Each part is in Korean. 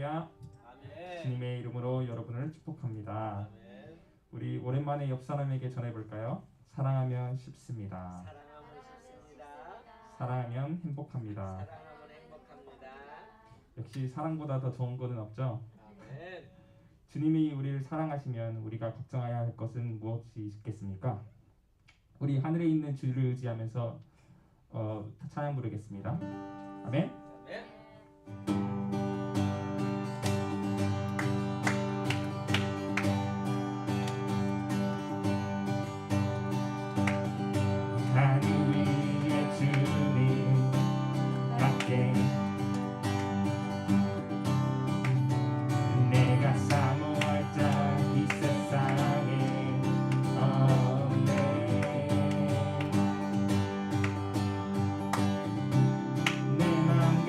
할렐루야. 아멘. 주님의 이름으로 여러분을 축복합니다. 아멘. 우리 오랜만에 옆 사람에게 전해볼까요? 사랑하면 쉽습니다. 사랑하면 쉽습니다. 사랑하면 행복합니다. 사랑하면 행복합니다. 역시 사랑보다 더 좋은 것은 없죠. 아멘. 주님이 우리를 사랑하시면 우리가 걱정해야 할 것은 무엇이 있겠습니까? 우리 하늘에 있는 주를 의지하면서 찬양 부르겠습니다. 아멘. 아멘. 하늘 위에 주님 밖에 내가 사모할 자 이 세상에 없네. 내 맘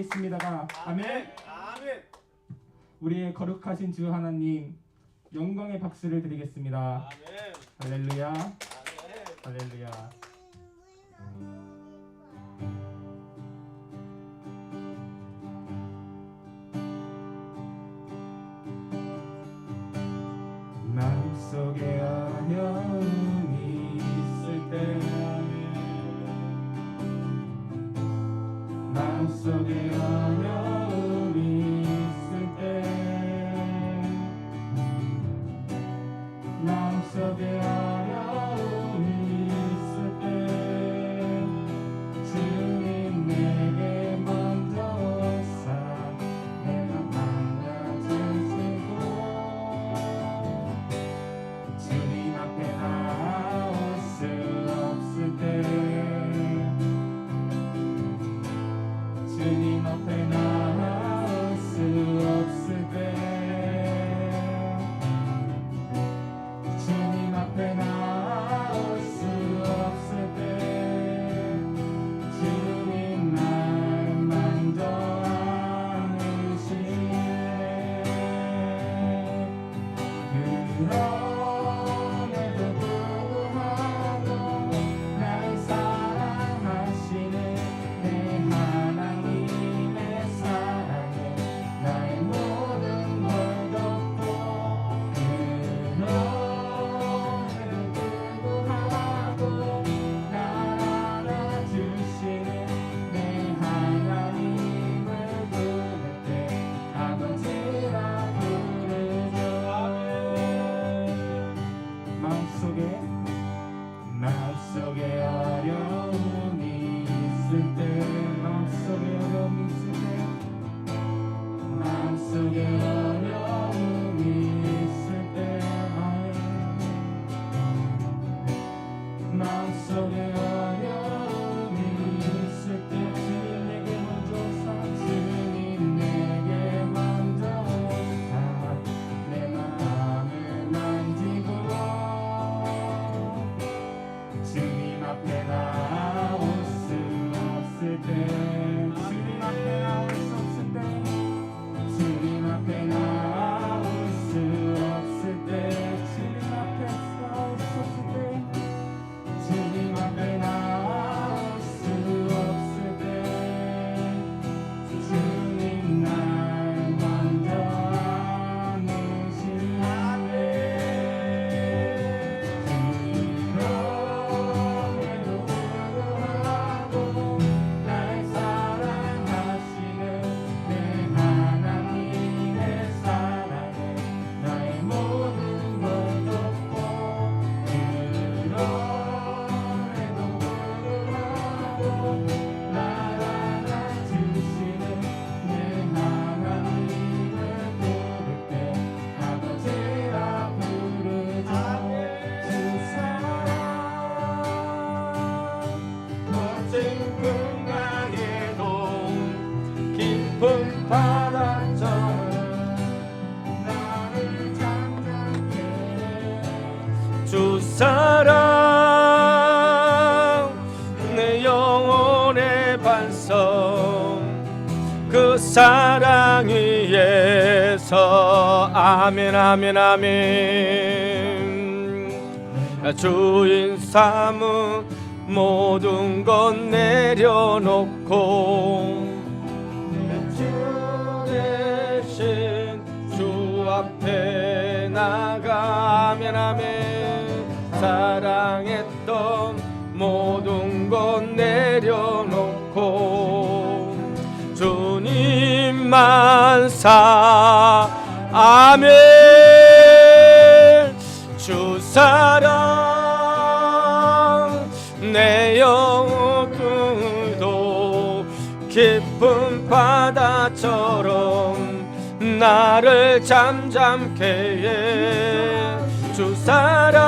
있습니다가 아멘. 아멘. 우리의 거룩하신 주 하나님 영광의 박수를 드리겠습니다. 아멘. 할렐루야. 아멘. 할렐루야. 마음속에 어려움이 있을 때 마음속에 어려움이 있을 때 마음속에 어려움이 있을 때 주님 내게 먼저 오사 내가 만나주시고 주님 앞에 나올 수 없을 때 주님 앞에 나올 수 없을 때 주님 앞에 나올 수 없을 때 주님 날 만져 안으시네 그럼에도 불구하고 날 사랑하시는 내 하나님의 사랑에 나의 모든 걸 덮고 그럼에도 불구하고 날 안아주시는 내 하나님을 부를 때 아버지라 부르죠. 마음속에 어려움이 있을 때 마음속에 어려움이 있을 때 마음속에 어려움이 있을 때 마음속에 어려움이 있을 때 주님 내게 먼저 오사 주님 내게 먼저 오사 내 마음을 만지고 주님 앞에 나올 수 없을 때 주님 앞에 나올 수 없을 때 주님 앞에 나올 수 없을 때 주님 앞에 나올 수 없을 때 주님 앞에 나올 수 없을 때 주님 날 먼저 안으시네 그럼에도 불구하고 날 사랑하시는 내 하나님의 사랑에 나의 모든 걸 덮고 그럼에도 불구하고 날 안아주시는 내 하나님을 부를 때 아버지라 부르죠. 주 사랑 멋진 풍랑에도 깊은 바다처럼 나를 잠잠케 주 사랑 내 영혼의 반성 그 사랑 위에서 아멘 아멘 아멘 주인 삼은 모든 것 내려놓고 주 대신 주 앞에 나가 아멘 아멘 사랑했던 모든 것 내려놓고 주님만 아멘 주 사랑 내 영혼도 깊은 바다처럼 나를 잠잠케 해 주 사랑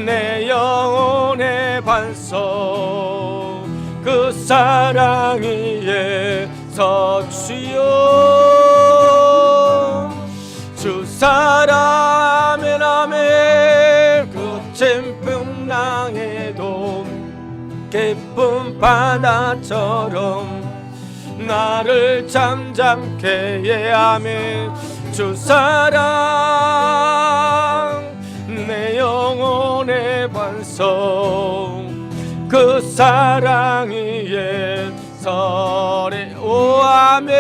내 영혼의 반석 그 사랑 위에서 주여 주 사랑 아멘 아멘 거친 풍랑에도 깊은 바다처럼 나를 잠잠케 해하며 주 사랑 내 영혼의 반성 그 사랑이 예설이 오 아멘.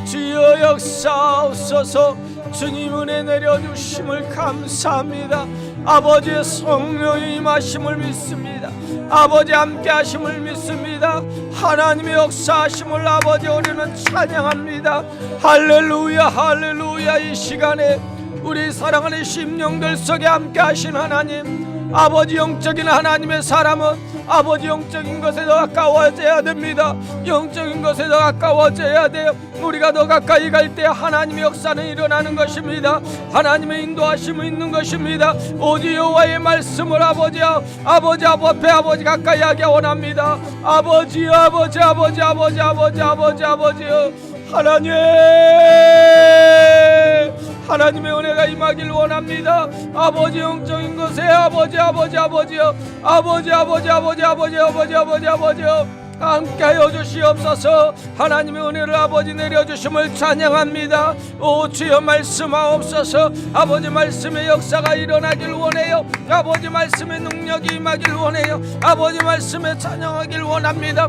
주여 역사옵소서. 주님 은혜 내려주심을 감사합니다. 아버지의 성령의 임하심을 믿습니다. 아버지 함께 하심을 믿습니다. 하나님의 역사하심을 아버지 우리는 찬양합니다. 할렐루야 할렐루야. 이 시간에 우리 사랑하는 심령들 속에 함께 하신 하나님, 아버지 영적인 하나님의 사람은 아버지 영적인 것에 더 가까워져야 됩니다. 영적인 것에 더 가까워져야 돼요. 우리가 더 가까이 갈 때 하나님의 역사는 일어나는 것입니다. 하나님의 인도하심이 있는 것입니다. 오직 여호와의 말씀을 아버지 앞에 아버지 가까이 하기 원합니다. 아버지 하나님, 하나님의 은혜가 임하길 원합니다. 아버지 영적인 것에 아버지요 함께하여 주시옵소서. 하나님의 은혜를 아버지 내려주심을 찬양합니다. 오 주여 말씀하옵소서. 아버지 말씀의 역사가 일어나길 원해요. 아버지 말씀의 능력이 임하길 원해요. 아버지 말씀에 찬양하길 원합니다.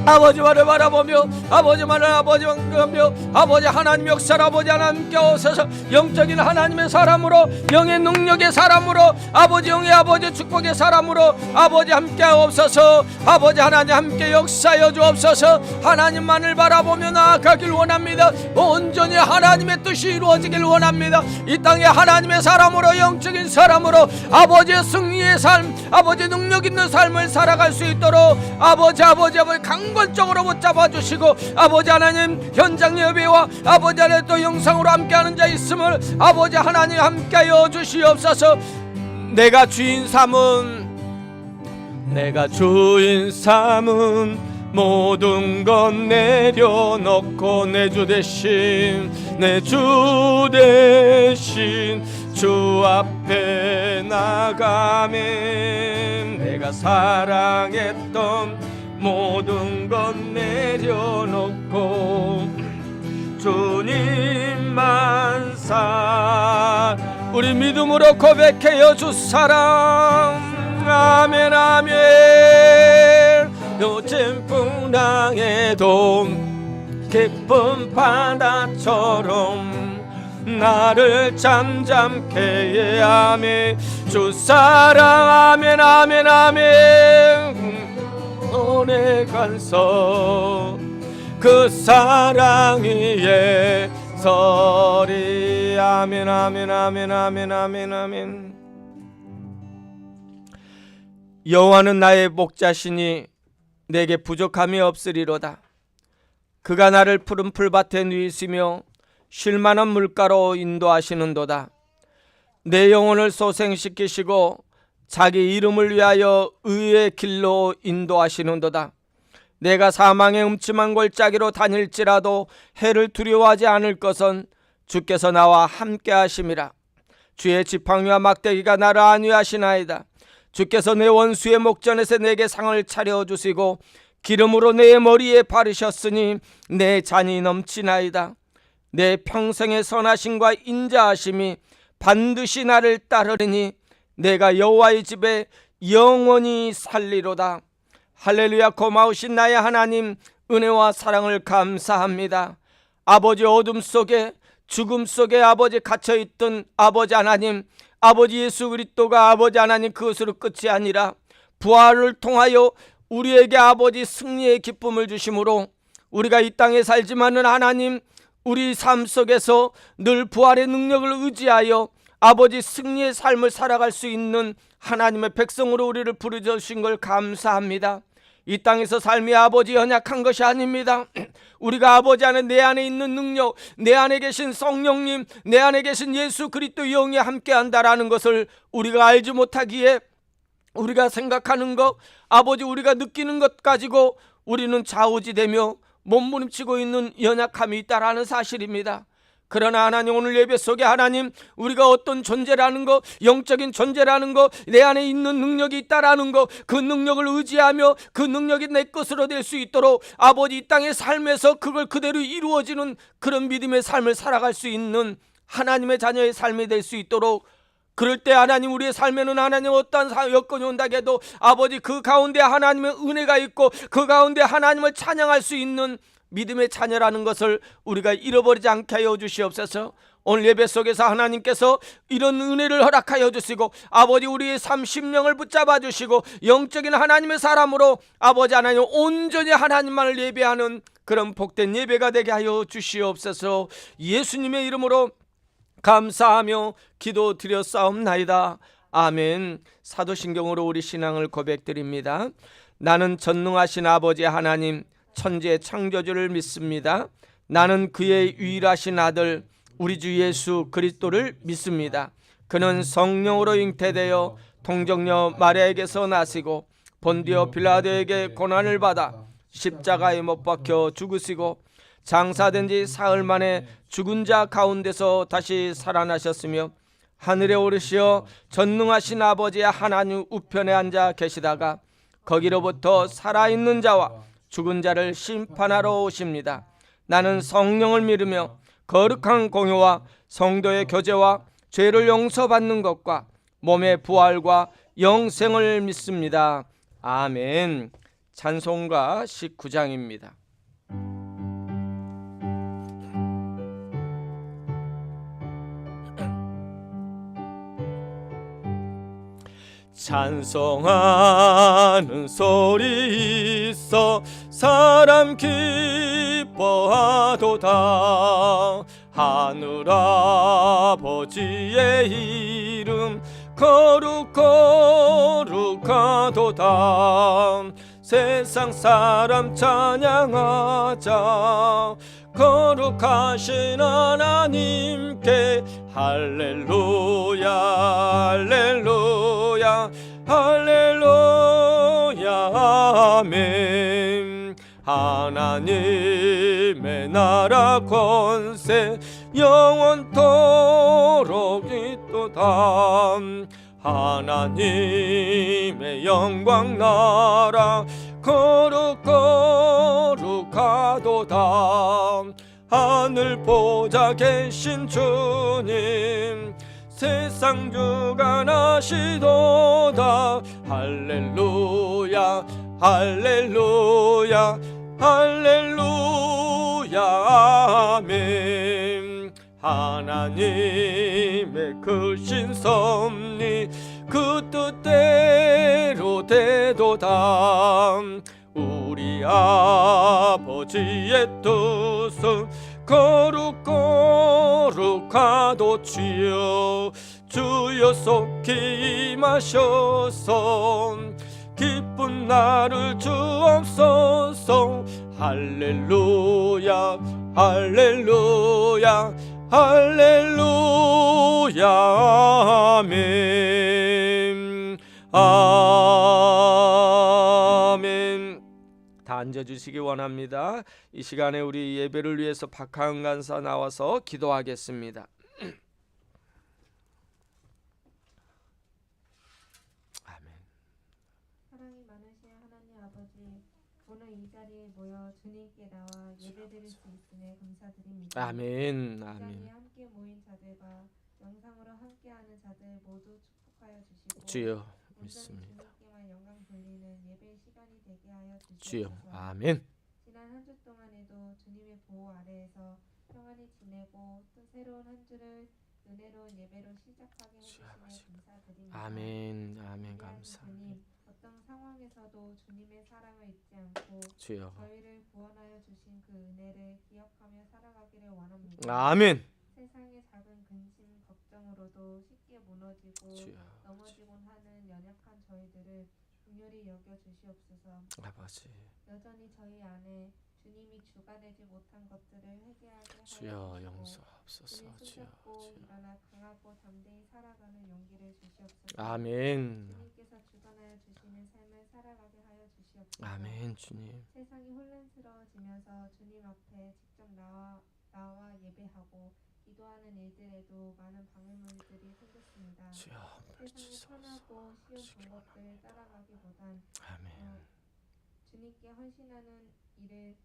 아버지만을 바라보며 아버지만을 아버지만하며 아버지 하나님 역사를 아버지 하나님께 오셔서 영적인 하나님의 사람으로 영의 능력의 사람으로 아버지 영의 아버지 축복의 사람으로 아버지 함께 하옵소서. 아버지 하나님 함께 역사여 주옵소서. 하나님만을 바라보며 나아가길 원합니다. 온전히 하나님의 뜻이 이루어지길 원합니다. 이 땅에 하나님의 사람으로 영적인 사람으로 아버지의 승리의 삶 아버지 능력 있는 삶을 살아갈 수 있도록 아버지 강권적으로 붙잡아 주시고 아버지 하나님 현장 예배와 아버지 하나님 또 영상으로 함께하는 자 있음을 아버지 하나님 함께하여 주시옵소서. 내가 주인 삼은 모든 것 내려놓고 내 주 대신 주 앞에 나가면 내가 사랑했던 모든 것 내려놓고 주님만 우리 믿음으로 고백해요. 주 사랑 아멘 아멘. 요즘 풍랑에도 깊은 바다처럼 나를 잠잠케 해 하며 주 사랑 아멘 아멘 아멘. 오래 간서 그 사랑이 예설이 아멘 아멘 아멘 아멘 아멘 아멘. 여호와는 나의 목자시니 내게 부족함이 없으리로다. 그가 나를 푸른 풀밭에 누이시며 쉴만한 물가로 인도하시는도다. 내 영혼을 소생시키시고 자기 이름을 위하여 의의 길로 인도하시는도다. 내가 사망의 음침한 골짜기로 다닐지라도 해를 두려워하지 않을 것은 주께서 나와 함께 하심이라. 주의 지팡이와 막대기가 나를 안위하시나이다. 주께서 내 원수의 목전에서 내게 상을 차려주시고 기름으로 내 머리에 바르셨으니 내 잔이 넘치나이다. 내 평생의 선하심과 인자하심이 반드시 나를 따르리니 내가 여호와의 집에 영원히 살리로다. 할렐루야. 고마우신 나의 하나님, 은혜와 사랑을 감사합니다. 아버지 어둠 속에 죽음 속에 아버지 갇혀있던 아버지 하나님, 아버지 예수 그리스도가 아버지 하나님 그것으로 끝이 아니라 부활을 통하여 우리에게 아버지 승리의 기쁨을 주심으로 우리가 이 땅에 살지만은 하나님 우리 삶 속에서 늘 부활의 능력을 의지하여 아버지 승리의 삶을 살아갈 수 있는 하나님의 백성으로 우리를 부르주신 걸 감사합니다. 이 땅에서 삶이 아버지 연약한 것이 아닙니다. 우리가 아버지 안에 내 안에 있는 능력, 내 안에 계신 성령님, 내 안에 계신 예수 그리스도 영이 함께한다라는 것을 우리가 알지 못하기에 우리가 생각하는 것, 아버지 우리가 느끼는 것 가지고 우리는 좌우지되며 몸부림치고 있는 연약함이 있다라는 사실입니다. 그러나 하나님, 오늘 예배 속에 하나님, 우리가 어떤 존재라는 것, 영적인 존재라는 것, 내 안에 있는 능력이 있다라는 것, 그 능력을 의지하며 그 능력이 내 것으로 될 수 있도록 아버지, 이 땅의 삶에서 그걸 그대로 이루어지는 그런 믿음의 삶을 살아갈 수 있는 하나님의 자녀의 삶이 될 수 있도록, 그럴 때 하나님, 우리의 삶에는 하나님 어떠한 여건이 온다고 해도 아버지, 그 가운데 하나님의 은혜가 있고 그 가운데 하나님을 찬양할 수 있는 믿음의 자녀라는 것을 우리가 잃어버리지 않게 하여 주시옵소서. 오늘 예배 속에서 하나님께서 이런 은혜를 허락하여 주시고 아버지, 우리의 삶 심령을 붙잡아 주시고 영적인 하나님의 사람으로 아버지 하나님 온전히 하나님만을 예배하는 그런 복된 예배가 되게 하여 주시옵소서. 예수님의 이름으로 감사하며 기도드렸사옵나이다. 아멘. 사도신경으로 우리 신앙을 고백드립니다. 나는 전능하신 아버지 하나님, 천지의 창조주를 믿습니다. 나는 그의 유일하신 아들 우리 주 예수 그리스도를 믿습니다. 그는 성령으로 잉태되어 동정녀 마리아에게서 나시고 본디오 빌라도에게 고난을 받아 십자가에 못 박혀 죽으시고 장사된 지 사흘 만에 죽은 자 가운데서 다시 살아나셨으며 하늘에 오르시어 전능하신 아버지의 하나님 우편에 앉아 계시다가 거기로부터 살아있는 자와 죽은 자를 심판하러 오십니다. 나는 성령을 믿으며 거룩한 공효와 성도의 교제와 죄를 용서받는 것과 몸의 부활과 영생을 믿습니다. 아멘. 찬송가 19장입니다. 찬송하는 소리 있어 사람 기뻐하도다. 하늘 아버지의 이름 거룩하도다. 세상 사람 찬양하자. 거룩하신 하나님께 할렐루야 할렐루야 할렐루야 아멘. 하나님의 나라 권세 영원토록 있도다. 하나님의 영광 나라 거룩하도다. 하늘 보좌 계신 주님 세상 주관하시도다. 할렐루야 할렐루야 할렐루야 아멘. 하나님의 크신 섭리 그 뜻대로 되도다. 우리 아버지의 뜻은 거룩하도 주여 주여 속히 임하셔서 기쁜 나를 주옵소서. 할렐루야 할렐루야 할렐루야 아멘 아멘. 다 앉아주시기 원합니다. 이 시간에 우리 예배를 위해서 박하은 간사 나와서 기도하겠습니다. 아멘. 사랑이 많으신 하나님 아버지, 오늘 이 자리에 모여 주님께 나와 예배드릴 수 있음에 감사드립니다. 아멘. 이 자리에 아멘. 함께 모인 자들과 영상으로 함께하는 자들 모두 축복하여 주시고 주여 온전히 믿습니다. 주님께만 영광 돌리는 예배 시간이 되게 하여 주여 주시옵소서. 아멘. 지난 한 주 동안에도 주님의 보호 아래에서 평안히 지내고 또 새로운 한 주를 은혜로운 예배로 시작하게 해주심에 감사드립니다. 아멘. 아멘. 귀한 감사합니다. 주님, 어떤 상황에서도 주님의 사랑을 잊지 않고 주여 저희를 구원하여 주신 그 은혜를 기억하며 살아가기를 원합니다. 아멘. 세상의 작은 근심, 걱정으로도 쉽게 무너지고 주여 넘어지곤 하는 연약한 저희들을 긍휼히 여겨 주시옵소서. 아버지 여전히 저희 안에 주님이 주가 되지 못한 것들을 회개하게 하여 주여 주시고 용서하옵소서. 주님 주여 손잡고 일어나 강하고 담대히 살아가는 용기를 주시옵소서. 아멘. 주님께서 주관하여 주시는 삶을 살아가게 하여 주시옵소서. 아멘. 주님 세상이 혼란스러워지면서 주님 앞에 직접 나와 예배하고 기도하는 일들에도 많은 방해물들이 생겼습니다. 주여 세상의 편하고 쉬운 방법들 따라가기보단 아멘. 주님께 헌신하는 일을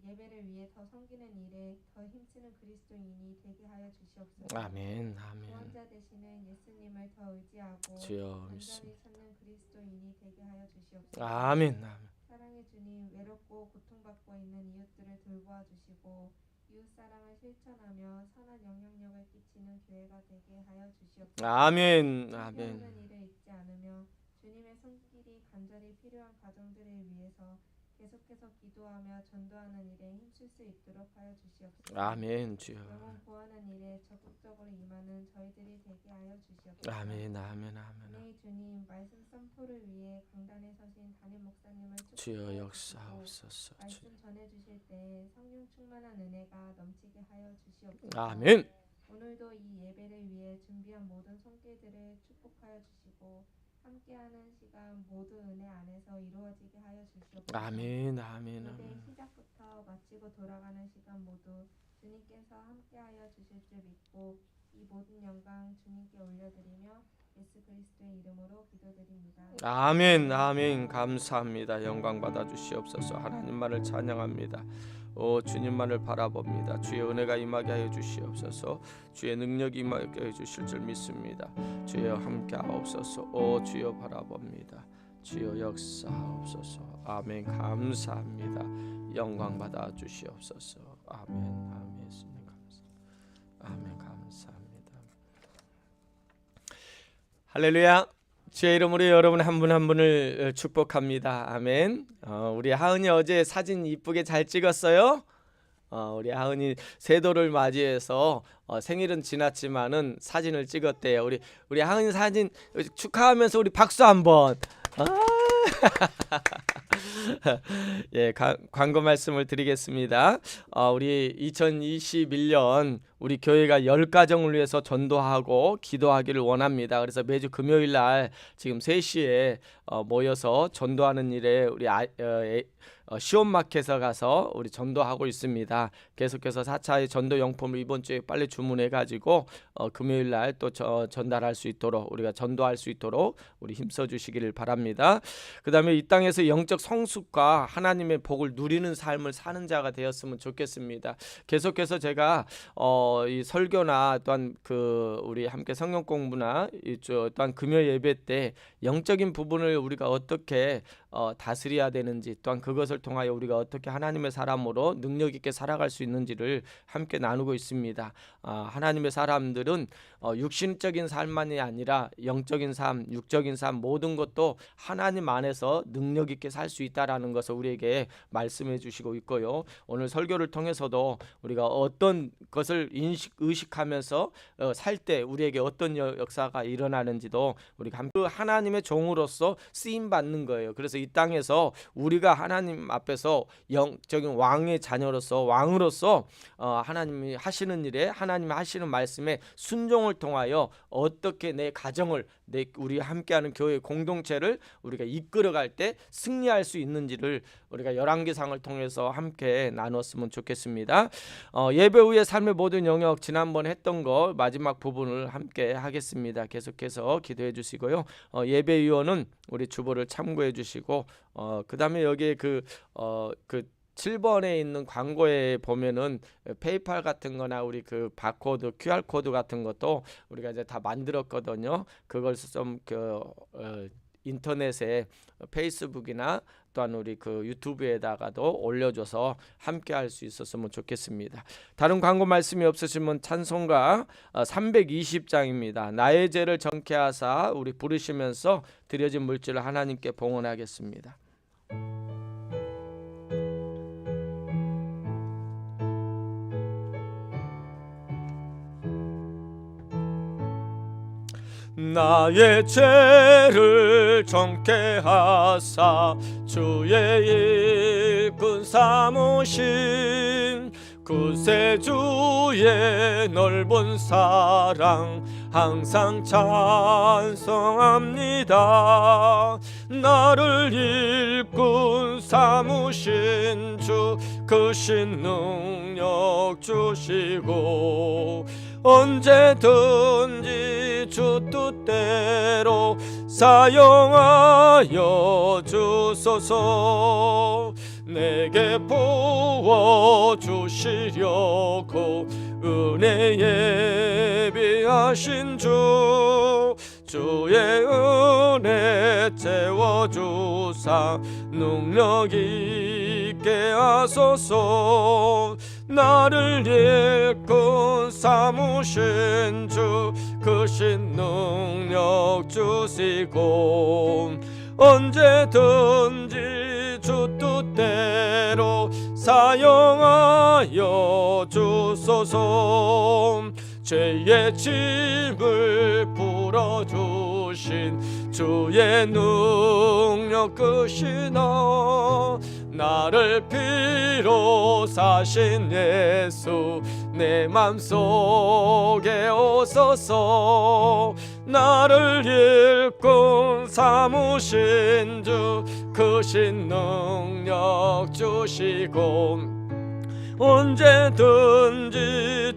예배를 위해 더 섬기는 일에 더 힘쓰는 그리스도인이 되게 하여 주시옵소서. 아멘. 아멘. 구원자 되시는 예수님을 더 의지하고 주여 온전히 믿습니다. 찾는 그리스도인이 되게 하여 주시옵소서. 아멘. 아멘. 사랑의 주님, 외롭고 고통받고 있는 이웃들을 돌보아 주시고 이웃 사랑을 실천하며 선한 영향력을 끼치는 교회가 되게 하여 주시옵소서. 아멘. 하는 아멘. 일을 잊지 않으며 주님의 손길이 간절히 필요한 가정들을 위해서 계속해서 기도하며 전도하는 일에 힘쓸 수 있도록 하여 주시옵소서. 아멘. 주여. 영혼 구하는 일에 적극적으로 임하는 저희들이 되게 하여 주시옵소서. 아멘. 아멘. 아멘. 은혜의 주님, 말씀 선포를 위해 강단에 서신 담임 목사님을 주여 축복하여 주시고 역사하옵소서. 말씀 전해 주실 때 성령 충만한 은혜가 넘치게 하여 주시옵소서. 아멘. 오늘도 이 예배를 위해 준비한 모든 손길들을 축복하여 주시고 함께하는 시간 모두 은혜 안에서 이루어지게 하여 주시옵소서. 아멘. 아멘. 예배 아멘. 시작부터 마치고 돌아가는 시간 모두 주님께서 함께하여 주실 줄 믿고 이 모든 영광 주님께 올려드리며 예수 그리스도의 이름으로 기도드립니다. 아멘. 아멘. 감사합니다. 영광 받아 주시옵소서. 하나님만을 찬양합니다. 오 주님만을 바라봅니다. 주의 은혜가 임하게 하여 주시옵소서. 주의 능력이 임하게 하여 주실 줄 믿습니다. 주여 함께 하옵소서. 오 주여 바라봅니다. 주여 역사하옵소서. 아멘. 감사합니다. 영광 받아 주시옵소서. 아멘. 아멘. 예수님 감사. 아멘. 감사합니다. 할렐루야. 주의 이름으로 여러분 한 분 한 분을 축복합니다. 아멘. 우리 하은이 어제 사진 이쁘게 잘 찍었어요. 우리 하은이 세도를 맞이해서 생일은 지났지만은 사진을 찍었대요. 우리 하은이 사진 축하하면서 우리 박수 한번. 예, 광고 말씀을 드리겠습니다. 우리 2021년 우리 교회가 10가정을 위해서 전도하고 기도하기를 원합니다. 그래서 매주 금요일 날 지금 3시에 모여서 전도하는 일에 우리 시온마켓에 가서 우리 전도하고 있습니다. 계속해서 4차의 전도 용품을 이번 주에 빨리 주문해 가지고 금요일 날 또 전달할 수 있도록 우리가 전도할 수 있도록 우리 힘써 주시기를 바랍니다. 그다음에 이 땅에서 영적 성숙과 하나님의 복을 누리는 삶을 사는 자가 되었으면 좋겠습니다. 계속해서 제가 이 설교나 또한 우리 함께 성경 공부나 또한 금요 예배 때 영적인 부분을 우리가 어떻게 다스려야 되는지 또한 그것을 통하여 우리가 어떻게 하나님의 사람으로 능력 있게 살아갈 수 있는지를 함께 나누고 있습니다. 하나님의 사람들은 육신적인 삶만이 아니라 영적인 삶, 육적인 삶 모든 것도 하나님 안에서 능력 있게 살 수 있다라는 것을 우리에게 말씀해 주시고 있고요. 오늘 설교를 통해서도 우리가 어떤 것을 의식하면서 살 때 우리에게 어떤 역사가 일어나는지도 우리가 함께 하나님의 종으로서 쓰임 받는 거예요. 그래서 이 땅에서 우리가 하나님 앞에서 영적인 왕의 자녀로서 왕으로서 하나님이 하시는 일에 하나님이 하시는 말씀에 순종을 통하여 어떻게 내 가정을 우리 함께하는 교회 공동체를 우리가 이끌어갈 때 승리할 수 있는지를 우리가 열왕기상을 통해서 함께 나눴으면 좋겠습니다. 예배 후에 삶의 모든 영역 지난번 했던 거 마지막 부분을 함께 하겠습니다. 계속해서 기도해 주시고요. 예배위원은 우리 주보를 참고해 주시고 그다음에 여기에 그 7번에 있는 광고에 보면은 페이팔 같은 거나 우리 그 바코드, QR 코드 같은 것도 우리가 이제 다 만들었거든요. 그걸 좀 인터넷에 페이스북이나 또한 우리 그 유튜브에다가도 올려줘서 함께 할 수 있었으면 좋겠습니다. 다른 광고 말씀이 없으시면 찬송가 320장입니다. 나의 죄를 정케 하사 우리 부르시면서 드려진 물질을 하나님께 봉헌하겠습니다. 나의 죄를 정케 하사 주의 일꾼 삼으신 구세주의 넓은 사랑 항상 찬송합니다. 나를 일꾼 삼으신 주 크신 능력 주시고 언제든지 주 뜻대로 사용하여 주소서. 내게 부어주시려고 은혜 예비하신 주 주의 은혜 채워주사 능력 있게 하소서. 나를 일꾼 삼으신 주 크신 능력 주시고 언제든지 주 뜻대로 사용하여 주소서. 죄의 짐을 풀어주신 주의 능력 크시나 나를 피로 사신 예수 내 맘속에 오소서. 나를 일꾼 삼으신 주 크신 능력 주시고 언제든지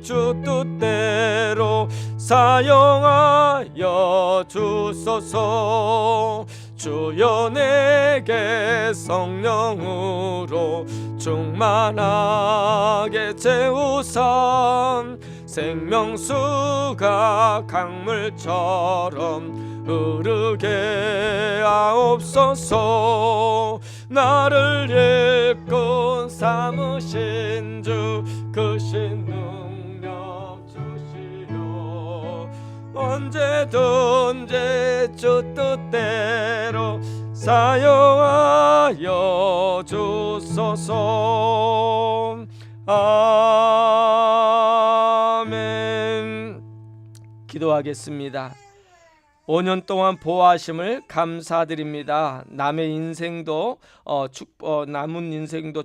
주 뜻대로 사용하여 주소서. 주여 내게 성령으로 충만하게 채우사 생명수가 강물처럼 흐르게 하옵소서. 나를 일꾼 삼으신 주 크신 능력 주시오. 언제든지 주 뜻대로 사용하여 주소서. 아멘. 기도하겠습니다. 5년 동안 보호하심을 감사드립니다. 남은 인생도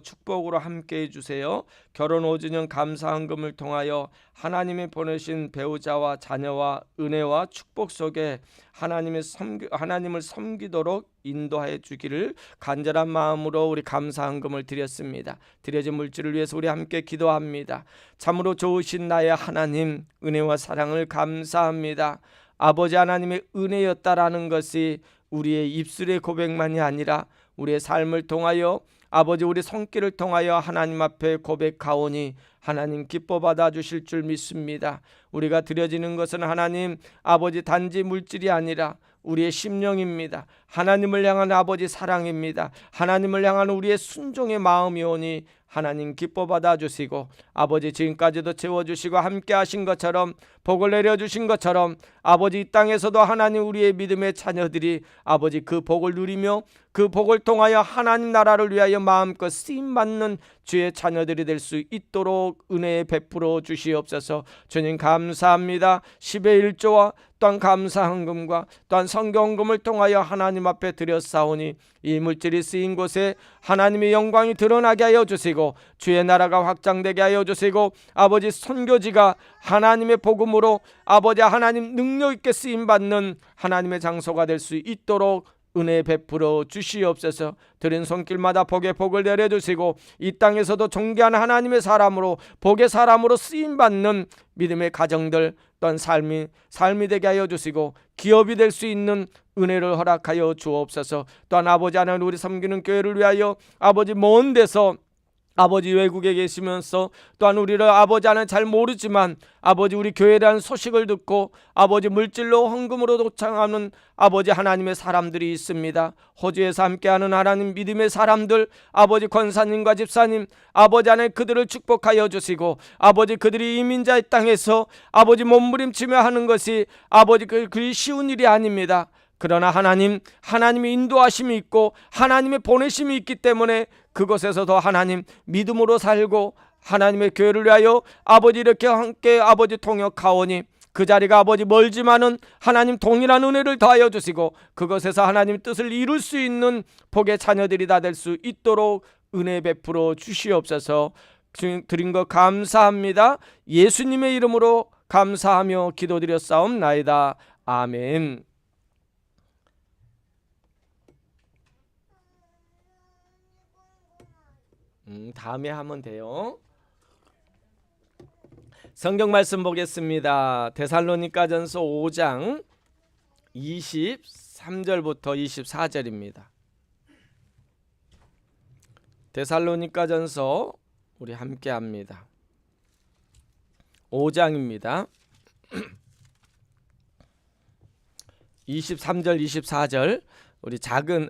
축복으로 함께 해주세요. 결혼 5주년 감사헌금을 통하여 하나님이 보내신 배우자와 자녀와 은혜와 축복 속에 하나님을 섬기도록 인도하여 주기를 간절한 마음으로 우리 감사헌금을 드렸습니다. 드려진 물질을 위해서 우리 함께 기도합니다. 참으로 좋으신 나의 하나님, 은혜와 사랑을 감사합니다. 아버지 하나님의 은혜였다라는 것이 우리의 입술의 고백만이 아니라 우리의 삶을 통하여 아버지 우리 손길을 통하여 하나님 앞에 고백하오니 하나님 기뻐 받아주실 줄 믿습니다. 우리가 드려지는 것은 하나님 아버지 단지 물질이 아니라 우리의 심령입니다. 하나님을 향한 아버지 사랑입니다. 하나님을 향한 우리의 순종의 마음이오니 하나님 기뻐 받아주시고 아버지 지금까지도 채워주시고 함께 하신 것처럼 복을 내려주신 것처럼 아버지 이 땅에서도 하나님 우리의 믿음의 자녀들이 아버지 그 복을 누리며 그 복을 통하여 하나님 나라를 위하여 마음껏 쓰임받는 주의 자녀들이 될 수 있도록 은혜 베풀어 주시옵소서. 주님 감사합니다. 10의 1조와 또한 감사헌금과 또한 성경금을 통하여 하나님 앞에 드렸사오니 이 물질이 쓰인 곳에 하나님의 영광이 드러나게 하여 주시고 주의 나라가 확장되게 하여 주시고 아버지 선교지가 하나님의 복음으로 아버지 하나님 능력 있게 쓰임받는 하나님의 장소가 될 수 있도록 은혜 베풀어 주시옵소서. 드린 손길마다 복에 복을 내려주시고 이 땅에서도 존귀한 하나님의 사람으로 복의 사람으로 쓰임받는 믿음의 가정들 또한 삶이 되게 하여 주시고 기업이 될 수 있는 은혜를 허락하여 주옵소서. 또한 아버지 하나님 우리 섬기는 교회를 위하여 아버지 먼 데서 아버지 외국에 계시면서 또한 우리를 아버지 하나님 잘 모르지만 아버지 우리 교회라는 소식을 듣고 아버지 물질로 헌금으로 도착하는 아버지 하나님의 사람들이 있습니다. 호주에서 함께하는 하나님 믿음의 사람들 아버지 권사님과 집사님 아버지 하나님 그들을 축복하여 주시고 아버지 그들이 이민자의 땅에서 아버지 몸부림치며 하는 것이 아버지 그리 쉬운 일이 아닙니다. 그러나 하나님의 인도하심이 있고 하나님의 보내심이 있기 때문에 그곳에서도 하나님 믿음으로 살고 하나님의 교회를 위하여 아버지 이렇게 함께 아버지 통역하오니 그 자리가 아버지 멀지만은 하나님 동일한 은혜를 더하여 주시고 그것에서 하나님 뜻을 이룰 수 있는 복의 자녀들이 다 될 수 있도록 은혜 베풀어 주시옵소서. 드린 것 감사합니다. 예수님의 이름으로 감사하며 기도드렸사옵나이다. 아멘. 다음에 하면 돼요. 성경 말씀 보겠습니다. 데살로니가전서 5장 23절부터 24절입니다. 데살로니가전서 우리 함께 합니다. 5장입니다. 23절 24절 우리 작은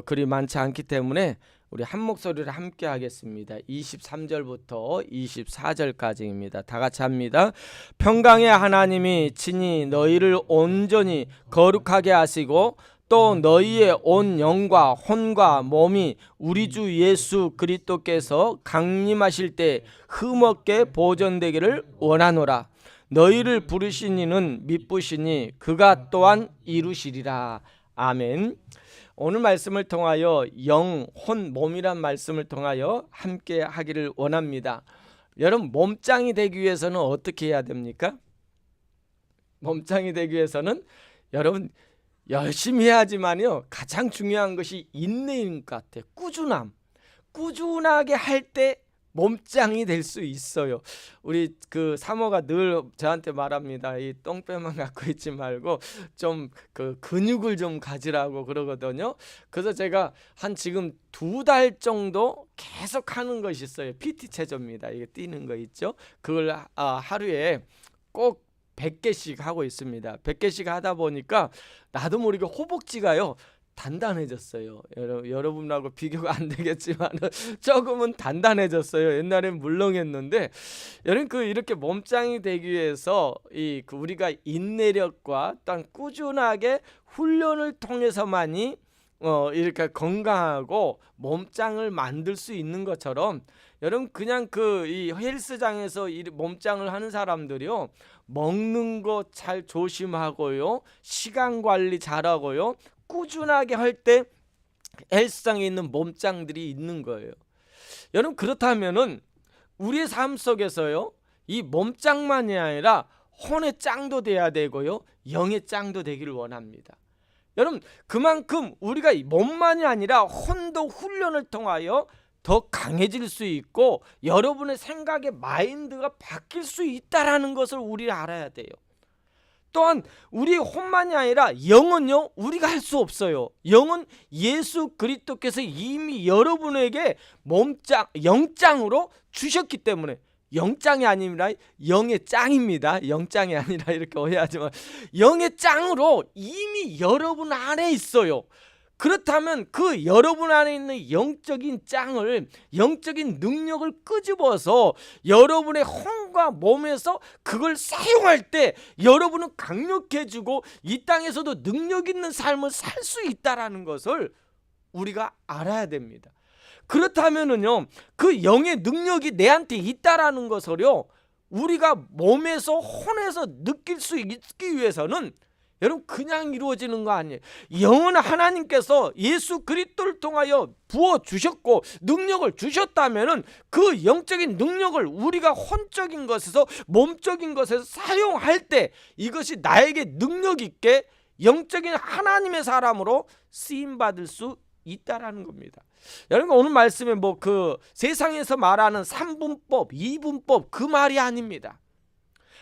글이 많지 않기 때문에 우리 한 목소리를 함께 하겠습니다. 23절부터 24절까지입니다. 다 같이 합니다. 평강의 하나님이 친히 너희를 온전히 거룩하게 하시고 또 너희의 온 영과 혼과 몸이 우리 주 예수 그리스도께서 강림하실 때 흠없게 보존되기를 원하노라. 너희를 부르신 이는 미쁘시니 그가 또한 이루시리라. 아멘. 오늘 말씀을 통하여 영, 혼, 몸이란 말씀을 통하여 함께 하기를 원합니다. 여러분, 몸짱이 되기 위해서는 어떻게 해야 됩니까? 몸짱이 되기 위해서는 여러분 열심히 해야지만요, 가장 중요한 것이 인내인 것 같아요. 꾸준하게 할 때 몸짱이 될 수 있어요. 우리 그 사모가 늘 저한테 말합니다. 이 똥배만 갖고 있지 말고 좀 그 근육을 좀 가지라고 그러거든요. 그래서 제가 한 지금 2달 정도 계속 하는 것이 있어요. PT 체조입니다. 이게 뛰는 거 있죠. 그걸 하루에 꼭 100개씩 하고 있습니다. 100개씩 하다 보니까 나도 모르게 허벅지가요 단단해졌어요. 여러분하고 비교가 안 되겠지만 조금은 단단해졌어요. 옛날엔 물렁했는데 여러분 이렇게 몸짱이 되기 위해서 우리가 인내력과 또한 꾸준하게 훈련을 통해서만이 이렇게 건강하고 몸짱을 만들 수 있는 것처럼 여러분 그냥 이 헬스장에서 몸짱을 하는 사람들이요 먹는 거 잘 조심하고요 시간 관리 잘하고요 꾸준하게 할 때 헬스장에 있는 몸짱들이 있는 거예요. 여러분 그렇다면은 우리의 삶 속에서요 이 몸짱만이 아니라 혼의 짱도 돼야 되고요 영의 짱도 되기를 원합니다. 여러분 그만큼 우리가 몸만이 아니라 혼도 훈련을 통하여 더 강해질 수 있고 여러분의 생각의 마인드가 바뀔 수 있다라는 것을 우리가 알아야 돼요. 또한 우리 혼만이 아니라 영은요 우리가 할 수 없어요. 영은 예수 그리스도께서 이미 여러분에게 영짱으로 주셨기 때문에 영짱이 아니라 영의 짱입니다. 영짱이 아니라 이렇게 오해하지만 영의 짱으로 이미 여러분 안에 있어요. 그렇다면 그 여러분 안에 있는 영적인 짱을 영적인 능력을 끄집어서 여러분의 혼과 몸에서 그걸 사용할 때 여러분은 강력해지고 이 땅에서도 능력 있는 삶을 살 수 있다라는 것을 우리가 알아야 됩니다. 그렇다면은요 그 영의 능력이 내한테 있다라는 것을요 우리가 몸에서 혼에서 느낄 수 있기 위해서는 여러분 그냥 이루어지는 거 아니에요. 영은 하나님께서 예수 그리스도를 통하여 부어주셨고 능력을 주셨다면 그 영적인 능력을 우리가 혼적인 것에서 몸적인 것에서 사용할 때 이것이 나에게 능력 있게 영적인 하나님의 사람으로 쓰임받을 수 있다라는 겁니다. 여러분 오늘 말씀에 세상에서 말하는 3분법, 2분법 그 말이 아닙니다.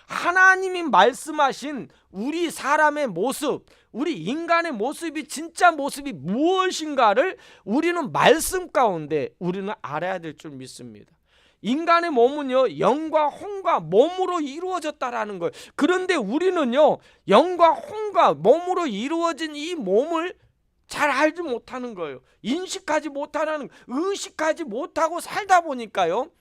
하나님이 말씀하신 우리 사람의 모습, 우리 인간의 모습이 진짜 모습이 무엇인가를 우리는 말씀 가운데 우리는 알아야 될 줄 믿습니다. 인간의 몸은요 영과 혼과 몸으로 이루어졌다라는 거예요. 그런데 우리는요 영과 혼과 몸으로 이루어진 이 몸을 잘 알지 못하는 거예요. 인식하지 못하는, 의식하지 못하고 살다 보니까요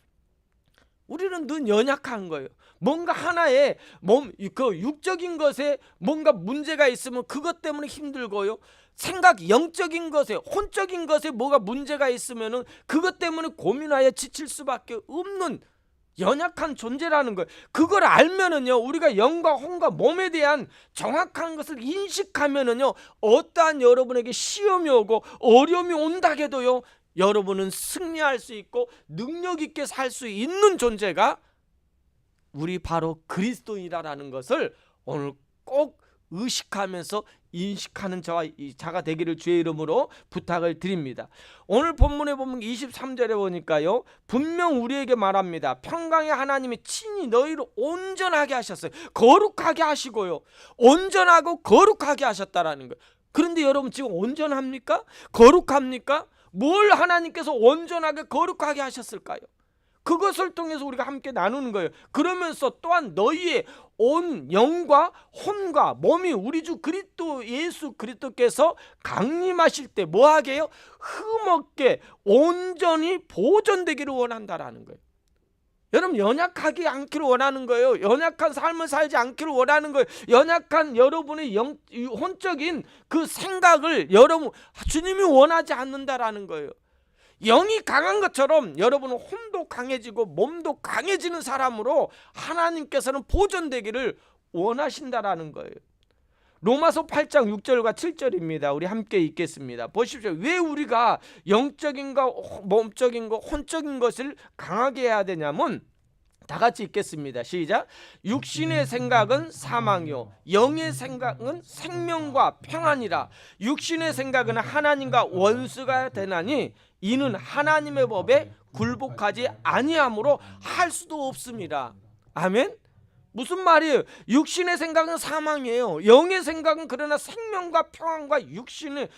우리는 늘 연약한 거예요. 뭔가 하나의 육적인 것에 뭔가 문제가 있으면 그것 때문에 힘들고요. 영적인 것에 혼적인 것에 뭐가 문제가 있으면은 그것 때문에 고민하여 지칠 수밖에 없는 연약한 존재라는 거예요. 그걸 알면은요 우리가 영과 혼과 몸에 대한 정확한 것을 인식하면은요 어떠한 여러분에게 시험이 오고 어려움이 온다 해도요 여러분은 승리할 수 있고 능력 있게 살 수 있는 존재가 우리 바로 그리스도인이라는 것을 오늘 꼭 의식하면서 인식하는 자가 되기를 주의 이름으로 부탁을 드립니다. 오늘 본문에 보면 23절에 보니까요, 분명 우리에게 말합니다. 평강의 하나님이 친히 너희를 온전하게 하셨어요. 거룩하게 하시고요, 온전하고 거룩하게 하셨다라는 거예요. 그런데 여러분, 지금 온전합니까? 거룩합니까? 뭘 하나님께서 온전하게 거룩하게 하셨을까요? 그것을 통해서 우리가 함께 나누는 거예요. 그러면서 또한 너희의 온 영과 혼과 몸이 우리 주 그리스도 예수 그리스도께서 강림하실 때 뭐하게 해요? 흠없게 온전히 보존되기를 원한다라는 거예요. 여러분, 연약하지 않기를 원하는 거예요. 연약한 삶을 살지 않기를 원하는 거예요. 연약한 여러분의 혼적인 그 생각을 여러분, 주님이 원하지 않는다라는 거예요. 영이 강한 것처럼 여러분은 혼도 강해지고 몸도 강해지는 사람으로 하나님께서는 보존되기를 원하신다라는 거예요. 로마서 8장 6절과 7절입니다. 우리 함께 읽겠습니다. 보십시오. 왜 우리가 영적인 것, 몸적인 것, 혼적인 것을 강하게 해야 되냐면, 다 같이 읽겠습니다. 시작. 육신의 생각은 사망이요 영의 생각은 생명과 평안이라. 육신의 생각은 하나님과 원수가 되나니 이는 하나님의 법에 굴복하지 아니함으로 할 수도 없습니다. 아멘. 무슨 말이에요? 육신의 생각은 사망이에요. 영의 생각은 그러나 생명과 평안과 육신의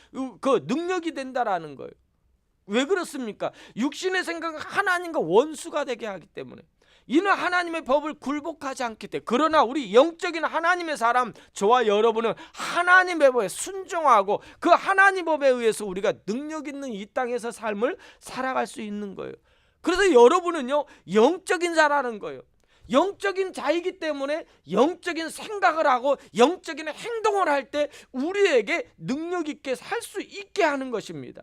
그 능력이 된다라는 거예요. 왜 그렇습니까? 육신의 생각은 하나님과 원수가 되게 하기 때문에, 이는 하나님의 법을 굴복하지 않기 때문에. 그러나 우리 영적인 하나님의 사람, 저와 여러분은 하나님의 법에 순종하고 그 하나님 법에 의해서 우리가 능력 있는 이 땅에서 삶을 살아갈 수 있는 거예요. 그래서 여러분은요, 영적인 자라는 거예요. 영적인 자이기 때문에 영적인 생각을 하고 영적인 행동을 할 때 우리에게 능력 있게 살 수 있게 하는 것입니다.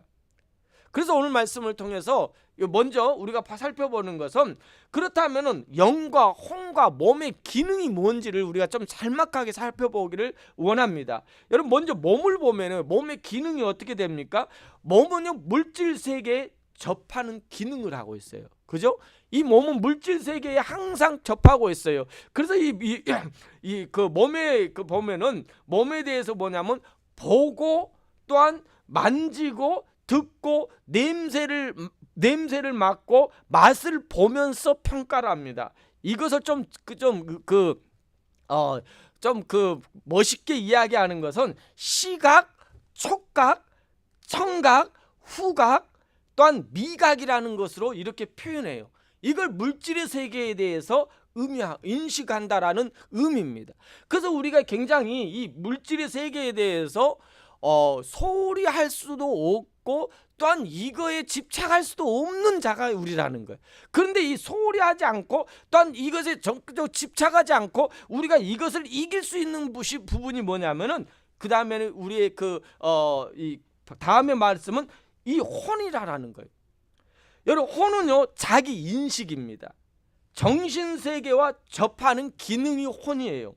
그래서 오늘 말씀을 통해서 먼저 우리가 살펴보는 것은, 그렇다면은 영과 혼과 몸의 기능이 뭔지를 우리가 좀 짤막하게 살펴보기를 원합니다. 여러분, 먼저 몸을 보면은 몸의 기능이 어떻게 됩니까? 몸은요, 물질 세계에 접하는 기능을 하고 있어요. 그죠? 이 몸은 물질 세계에 항상 접하고 있어요. 그래서 그 몸에 보면은 몸에 대해서 뭐냐면 보고, 또한 만지고, 듣고, 냄새를 맡고, 맛을 보면서 평가를 합니다. 이것을 좀 멋있게 이야기하는 것은 시각, 촉각, 청각, 후각, 또한 미각이라는 것으로 이렇게 표현해요. 이걸 물질의 세계에 대해서 인식한다라는 의미입니다. 그래서 우리가 굉장히 이 물질의 세계에 대해서 소홀히 할 수도 없고, 또한 이거에 집착할 수도 없는 자가 우리라는 거예요. 그런데 이 소홀히 하지 않고, 또한 이것에 적극적으로 집착하지 않고 우리가 이것을 이길 수 있는 부분이 뭐냐면은, 그 다음에는 우리의 이 다음에 말씀은 이 혼이라는 거예요. 여러분, 혼은요, 자기 인식입니다. 정신세계와 접하는 기능이 혼이에요.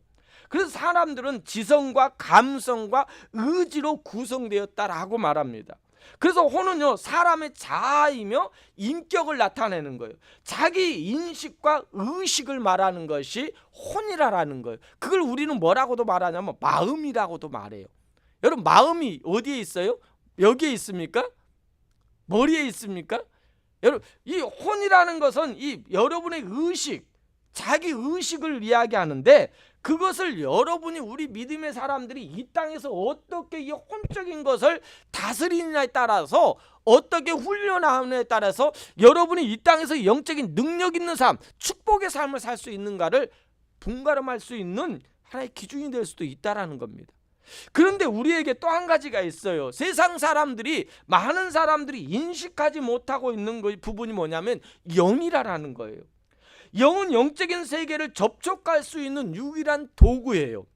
그래서 사람들은 지성과 감성과 의지로 구성되었다라고 말합니다. 그래서 혼은요, 사람의 자아이며 인격을 나타내는 거예요. 자기 인식과 의식을 말하는 것이 혼이라는 거예요. 그걸 우리는 뭐라고도 말하냐면 마음이라고도 말해요. 여러분, 마음이 어디에 있어요? 여기에 있습니까? 머리에 있습니까? 여러분, 이 혼이라는 것은 이 여러분의 의식, 자기 의식을 이야기하는데, 그것을 여러분이, 우리 믿음의 사람들이 이 땅에서 어떻게 이 혼적인 것을 다스리느냐에 따라서, 어떻게 훈련하느냐에 따라서 여러분이 이 땅에서 영적인 능력 있는 삶, 축복의 삶을 살 수 있는가를 분가름할 수 있는 하나의 기준이 될 수도 있다라는 겁니다. 그런데 우리에게 또 한 가지가 있어요. 세상 사람들이, 많은 사람들이 인식하지 못하고 있는 부분이 뭐냐면 영이라는 거예요. 영은 영적인 세계를 접촉할 수 있는 유일한 도구예요.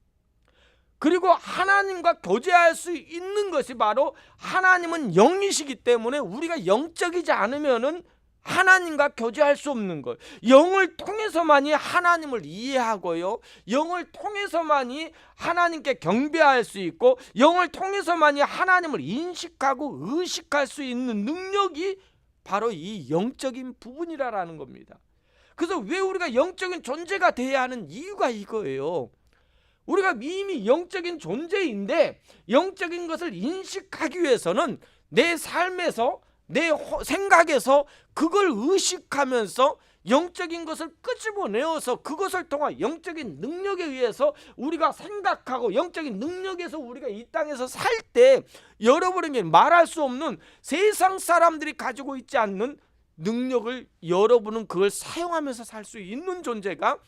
그리고 하나님과 교제할 수 있는 것이 바로, 하나님은 영이시기 때문에 우리가 영적이지 않으면은 하나님과 교제할 수 없는 거예요. 영을 통해서만이 하나님을 이해하고요, 영을 통해서만이 하나님께 경배할 수 있고, 영을 통해서만이 하나님을 인식하고 의식할 수 있는 능력이 바로 이 영적인 부분이라는 겁니다. 그래서 왜 우리가 영적인 존재가 돼야 하는 이유가 이거예요. 우리가 이미 영적인 존재인데 영적인 것을 인식하기 위해서는 내 삶에서 내 생각에서 그걸 의식하면서 영적인 것을 끄집어내어서 그것을 통한 영적인 능력에 의해서 우리가 생각하고 영적인 능력에서 우리가 이 땅에서 살 때 여러분에게 말할 수 없는 세상 사람들이 가지고 있지 않는 능력을 여러분은 그걸 사용하면서 살 수 있는 존재가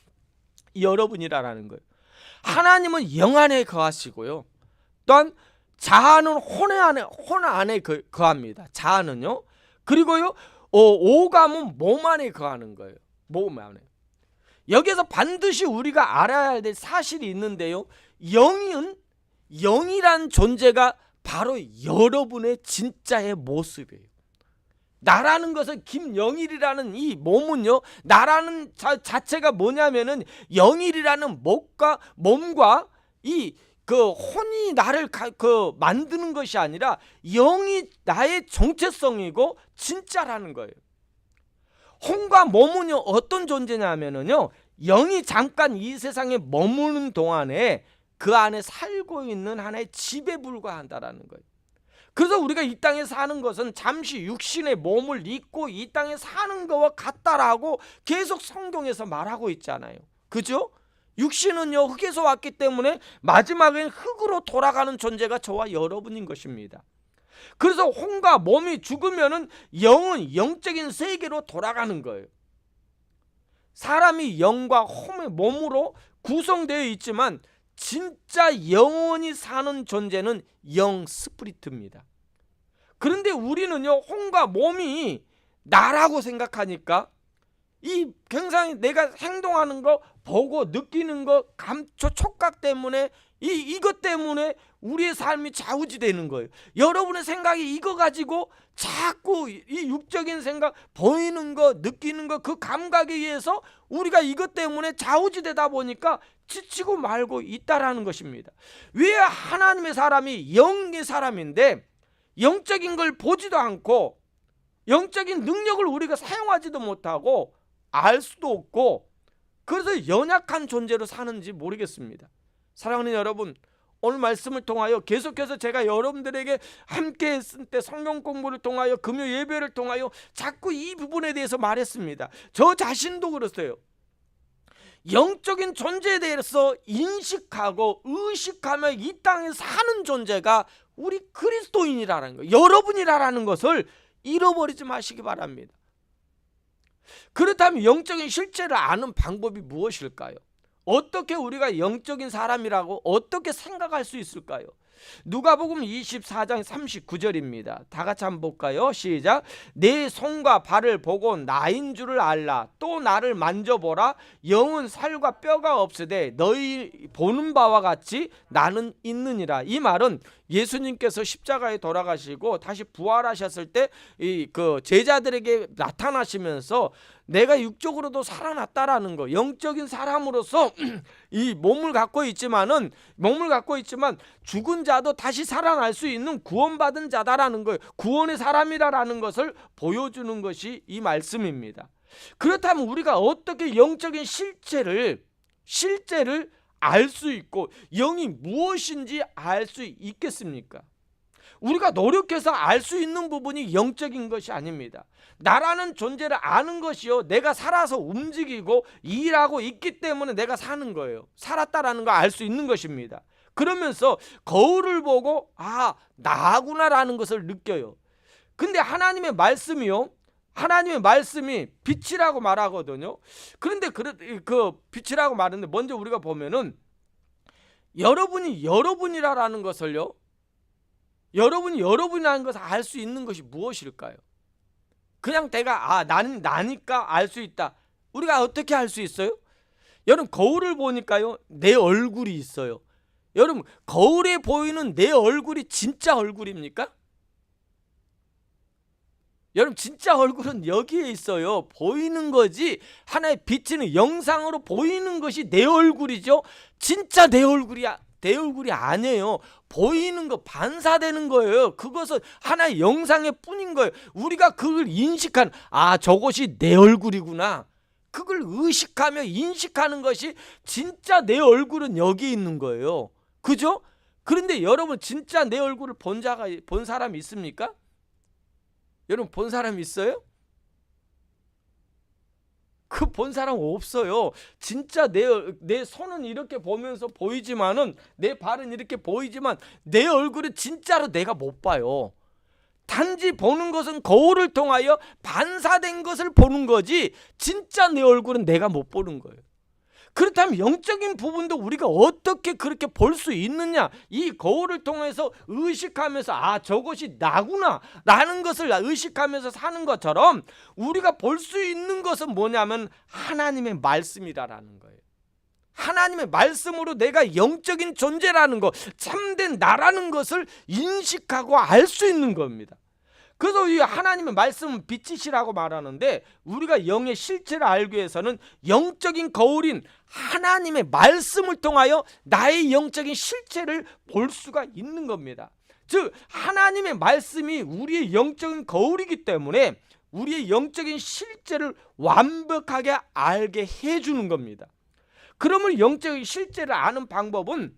여러분이라는 거예요. 하나님은 영 안에 거하시고요. 또한 자아는 혼 안에 거합니다. 자아는요. 그리고요. 오감은 몸 안에 거하는 거예요. 몸 안에. 여기서 반드시 우리가 알아야 될 사실이 있는데요. 영이란 존재가 바로 여러분의 진짜의 모습이에요. 나라는 것은 김영일이라는 이 몸은요, 나라는 자체가 뭐냐면은 영일이라는 몸과 이 그 혼이 나를 만드는 것이 아니라 영이 나의 정체성이고 진짜라는 거예요. 혼과 몸은요 어떤 존재냐면은요, 영이 잠깐 이 세상에 머무는 동안에 그 안에 살고 있는 하나의 집에 불과한다라는 거예요. 그래서 우리가 이 땅에 사는 것은 잠시 육신의 몸을 입고 이 땅에 사는 것과 같다라고 계속 성경에서 말하고 있잖아요. 그죠? 육신은요 흙에서 왔기 때문에 마지막엔 흙으로 돌아가는 존재가 저와 여러분인 것입니다. 그래서 혼과 몸이 죽으면은 영은 영적인 세계로 돌아가는 거예요. 사람이 영과 몸으로 구성되어 있지만 진짜 영원히 사는 존재는 영 스피리트입니다. 그런데 우리는요 혼과 몸이 나라고 생각하니까 이 굉장히 내가 행동하는 거 보고 느끼는 거 촉각 때문에 이것 때문에 우리의 삶이 좌우지되는 거예요. 여러분의 생각이 이거 가지고 자꾸 이 육적인 생각, 보이는 거, 느끼는 거, 그 감각에 의해서 우리가 이것 때문에 좌우지되다 보니까 지치고 말고 있다라는 것입니다. 왜 하나님의 사람이 영의 사람인데 영적인 걸 보지도 않고 영적인 능력을 우리가 사용하지도 못하고 알 수도 없고 그래서 연약한 존재로 사는지 모르겠습니다. 사랑하는 여러분, 오늘 말씀을 통하여 계속해서 제가 여러분들에게 함께 했을 때 성경 공부를 통하여 금요 예배를 통하여 자꾸 이 부분에 대해서 말했습니다. 저 자신도 그랬어요. 영적인 존재에 대해서 인식하고 의식하며 이 땅에 사는 존재가 우리 그리스도인이라는 거, 여러분이라는 것을 잃어버리지 마시기 바랍니다. 그렇다면 영적인 실체를 아는 방법이 무엇일까요? 어떻게 우리가 영적인 사람이라고 어떻게 생각할 수 있을까요? 누가복음 24장 39절입니다. 다 같이 한번 볼까요? 시작. 내 손과 발을 보고 나인 줄을 알라. 또 나를 만져보라. 영은 살과 뼈가 없으되 너희 보는 바와 같이 나는 있느니라. 이 말은 예수님께서 십자가에 돌아가시고 다시 부활하셨을 때 그 제자들에게 나타나시면서 내가 육적으로도 살아났다라는 거, 영적인 사람으로서 이 몸을 갖고 있지만 죽은 자도 다시 살아날 수 있는 구원받은 자다라는 거예요. 구원의 사람이라는 것을 보여주는 것이 이 말씀입니다. 그렇다면 우리가 어떻게 영적인 실체를 알 수 있고 영이 무엇인지 알 수 있겠습니까? 우리가 노력해서 알 수 있는 부분이 영적인 것이 아닙니다. 나라는 존재를 아는 것이요, 내가 살아서 움직이고 일하고 있기 때문에 내가 사는 거예요. 살았다라는 걸 알 수 있는 것입니다. 그러면서 거울을 보고 나구나라는 것을 느껴요. 근데 하나님의 말씀이 빛이라고 말하거든요. 그런데 그 빛이라고 말하는데 먼저 우리가 보면은 여러분이 여러분이라는 것을요, 여러분이라는 것을 알 수 있는 것이 무엇일까요? 그냥 내가 나는 나니까 알 수 있다. 우리가 어떻게 알 수 있어요? 여러분 거울을 보니까요 내 얼굴이 있어요. 여러분 거울에 보이는 내 얼굴이 진짜 얼굴입니까? 여러분 진짜 얼굴은 여기에 있어요. 보이는 거지 하나의 비치는 영상으로 보이는 것이 내 얼굴이죠. 진짜 내 얼굴이 아니에요. 보이는 거 반사되는 거예요. 그것은 하나의 영상의 뿐인 거예요. 우리가 그걸 인식한 저것이 내 얼굴이구나. 그걸 의식하며 인식하는 것이 진짜 내 얼굴은 여기 있는 거예요. 그죠? 그런데 여러분 진짜 내 얼굴을 본 사람이 있습니까? 여러분 본 사람 있어요? 그 본 사람 없어요. 진짜 내 손은 이렇게 보면서 보이지만은, 내 발은 이렇게 보이지만 내 얼굴은 진짜로 내가 못 봐요. 단지 보는 것은 거울을 통하여 반사된 것을 보는 거지 진짜 내 얼굴은 내가 못 보는 거예요. 그렇다면 영적인 부분도 우리가 어떻게 그렇게 볼 수 있느냐? 이 거울을 통해서 의식하면서 아, 저것이 나구나 라는 것을 의식하면서 사는 것처럼 우리가 볼 수 있는 것은 뭐냐면 하나님의 말씀이라는 거예요. 하나님의 말씀으로 내가 영적인 존재라는 것, 참된 나라는 것을 인식하고 알 수 있는 겁니다. 그래서 이 하나님의 말씀은 빛이시라고 말하는데, 우리가 영의 실체를 알기 위해서는 영적인 거울인 하나님의 말씀을 통하여 나의 영적인 실체를 볼 수가 있는 겁니다. 즉 하나님의 말씀이 우리의 영적인 거울이기 때문에 우리의 영적인 실체를 완벽하게 알게 해주는 겁니다. 그러면 영적인 실체를 아는 방법은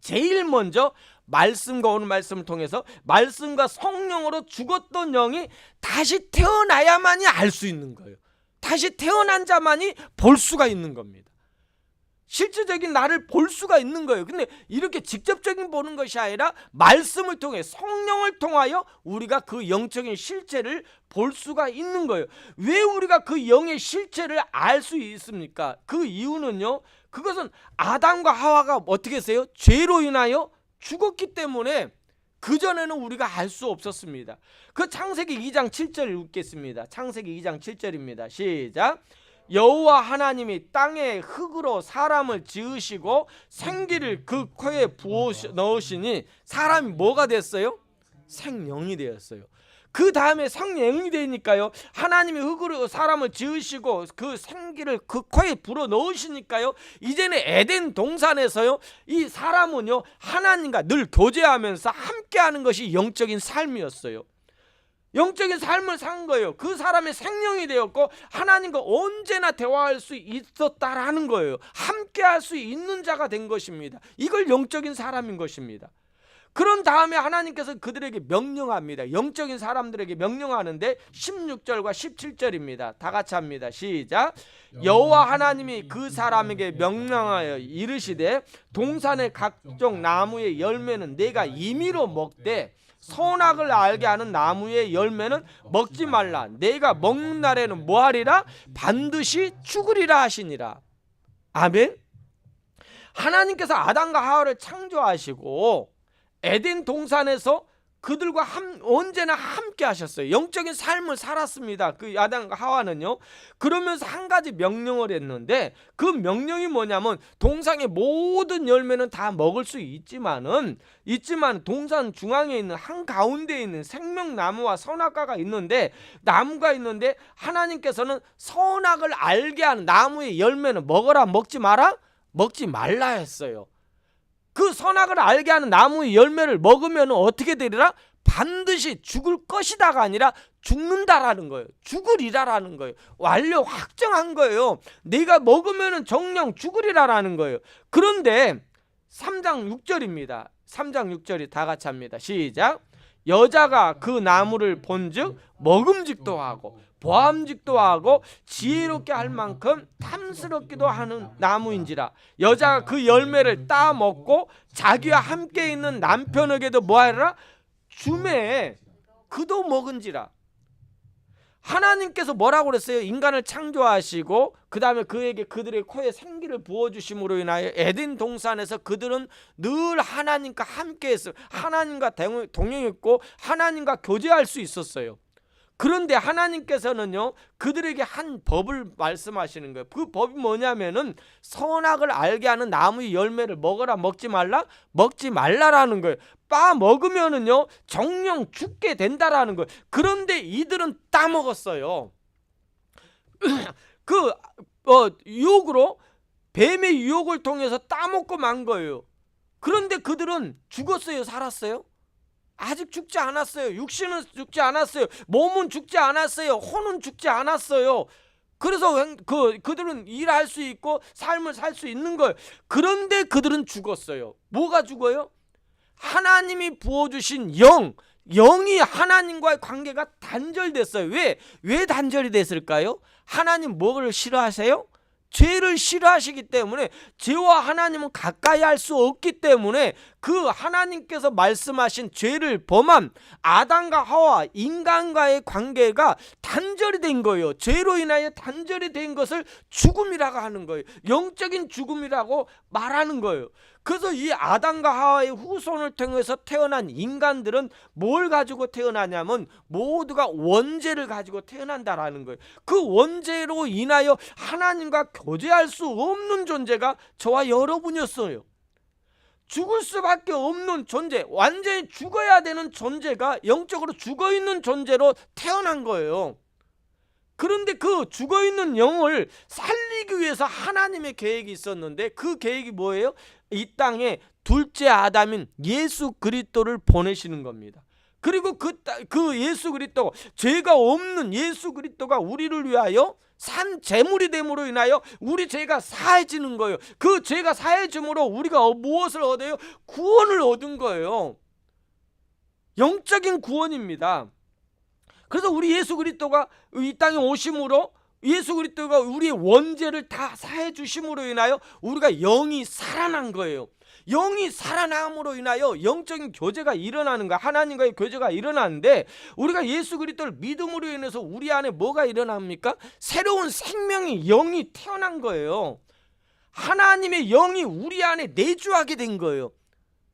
제일 먼저 말씀과 오는 말씀을 통해서 말씀과 성령으로 죽었던 영이 다시 태어나야만이 알 수 있는 거예요. 다시 태어난 자만이 볼 수가 있는 겁니다. 실제적인 나를 볼 수가 있는 거예요. 근데 이렇게 직접적인 보는 것이 아니라 말씀을 통해 성령을 통하여 우리가 그 영적인 실체를 볼 수가 있는 거예요. 왜 우리가 그 영의 실체를 알 수 있습니까? 그 이유는요, 그것은 아담과 하와가 어떻게 했어요? 죄로 인하여 죽었기 때문에 그전에는 우리가 알 수 없었습니다. 그 창세기 2장 7절 읽겠습니다. 창세기 2장 7절입니다. 시작. 여호와 하나님이 땅에 흙으로 사람을 지으시고 생기를 그 코에 부어 넣으시니 사람이 뭐가 됐어요? 생명이 되었어요. 그 다음에 생명이 되니까요, 하나님이 흙으로 사람을 지으시고 그 생기를 그 코에 불어 넣으시니까요, 이제는 에덴 동산에서요 이 사람은요 하나님과 늘 교제하면서 함께하는 것이 영적인 삶이었어요. 영적인 삶을 산 거예요. 그 사람의 생명이 되었고 하나님과 언제나 대화할 수 있었다라는 거예요. 함께할 수 있는 자가 된 것입니다. 이걸 영적인 사람인 것입니다. 그런 다음에 하나님께서 그들에게 명령합니다. 영적인 사람들에게 명령하는데 16절과 17절입니다. 다 같이 합니다. 시작. 여호와 하나님이 그 사람에게 명령하여 이르시되 동산의 각종 나무의 열매는 내가 임의로 먹되 선악을 알게 하는 나무의 열매는 먹지 말라. 내가 먹는 날에는 뭐하리라? 반드시 죽으리라 하시니라. 아멘. 하나님께서 아담과 하와를 창조하시고 에덴 동산에서 그들과 언제나 함께 하셨어요. 영적인 삶을 살았습니다. 그 아담과 하와는요. 그러면서 한 가지 명령을 했는데, 그 명령이 뭐냐면 동산의 모든 열매는 다 먹을 수 있지만 동산 중앙에 있는 한가운데 있는 생명나무와 선악과가 있는데, 나무가 있는데 하나님께서는 선악을 알게 하는 나무의 열매는 먹어라 먹지 마라? 먹지 말라 했어요. 그 선악을 알게 하는 나무의 열매를 먹으면 어떻게 되리라? 반드시 죽을 것이다가 아니라 죽는다라는 거예요. 죽으리라라는 거예요. 완료 확정한 거예요. 네가 먹으면 정령 죽으리라라는 거예요. 그런데 3장 6절입니다. 3장 6절이 다 같이 합니다. 시작. 여자가 그 나무를 본즉 먹음직도 하고 보암직도 하고 지혜롭게 할 만큼 탐스럽기도 하는 나무인지라. 여자가 그 열매를 따 먹고 자기와 함께 있는 남편에게도 뭐하리라? 주매 그도 먹은지라. 하나님께서 뭐라고 그랬어요? 인간을 창조하시고 그 다음에 그들의 코에 생기를 부어주심으로 인하여 에덴 동산에서 그들은 늘 하나님과 함께 했어요. 하나님과 동행했고 하나님과 교제할 수 있었어요. 그런데 하나님께서는요 그들에게 한 법을 말씀하시는 거예요. 그 법이 뭐냐면은 선악을 알게 하는 나무의 열매를 먹어라 먹지 말라? 먹지 말라라는 거예요. 빠 먹으면은요 정령 죽게 된다라는 거예요. 그런데 이들은 따먹었어요. 유혹으로, 뱀의 유혹을 통해서 따먹고 만 거예요. 그런데 그들은 죽었어요, 살았어요? 아직 죽지 않았어요. 육신은 죽지 않았어요. 몸은 죽지 않았어요. 혼은 죽지 않았어요. 그래서 그들은 일할 수 있고 삶을 살 수 있는 거예요. 그런데 그들은 죽었어요. 뭐가 죽어요? 하나님이 부어주신 영이 하나님과의 관계가 단절됐어요. 왜 단절이 됐을까요? 하나님 뭐를 싫어하세요? 죄를 싫어하시기 때문에, 죄와 하나님은 가까이 할 수 없기 때문에 그 하나님께서 말씀하신 죄를 범한 아담과 하와 인간과의 관계가 단절이 된 거예요. 죄로 인하여 단절이 된 것을 죽음이라고 하는 거예요. 영적인 죽음이라고 말하는 거예요. 그래서 이 아담과 하와의 후손을 통해서 태어난 인간들은 뭘 가지고 태어나냐면 모두가 원죄를 가지고 태어난다라는 거예요. 그 원죄로 인하여 하나님과 교제할 수 없는 존재가 저와 여러분이었어요. 죽을 수밖에 없는 존재, 완전히 죽어야 되는 존재가 영적으로 죽어있는 존재로 태어난 거예요. 그런데 그 죽어있는 영을 살리기 위해서 하나님의 계획이 있었는데, 그 계획이 뭐예요? 이 땅에 둘째 아담인 예수 그리스도를 보내시는 겁니다. 그리고 그 예수 그리스도, 죄가 없는 예수 그리스도가 우리를 위하여 산 제물이 됨으로 인하여 우리 죄가 사해지는 거예요. 그 죄가 사해짐으로 우리가 무엇을 얻어요? 구원을 얻은 거예요. 영적인 구원입니다. 그래서 우리 예수 그리스도가 이 땅에 오심으로, 예수 그리스도가 우리의 원죄를 다 사해 주심으로 인하여 우리가 영이 살아난 거예요. 영이 살아남으로 인하여 영적인 교제가 일어나는 거야. 하나님과의 교제가 일어나는데, 우리가 예수 그리스도를 믿음으로 인해서 우리 안에 뭐가 일어납니까? 새로운 생명의 영이 태어난 거예요. 하나님의 영이 우리 안에 내주하게 된 거예요.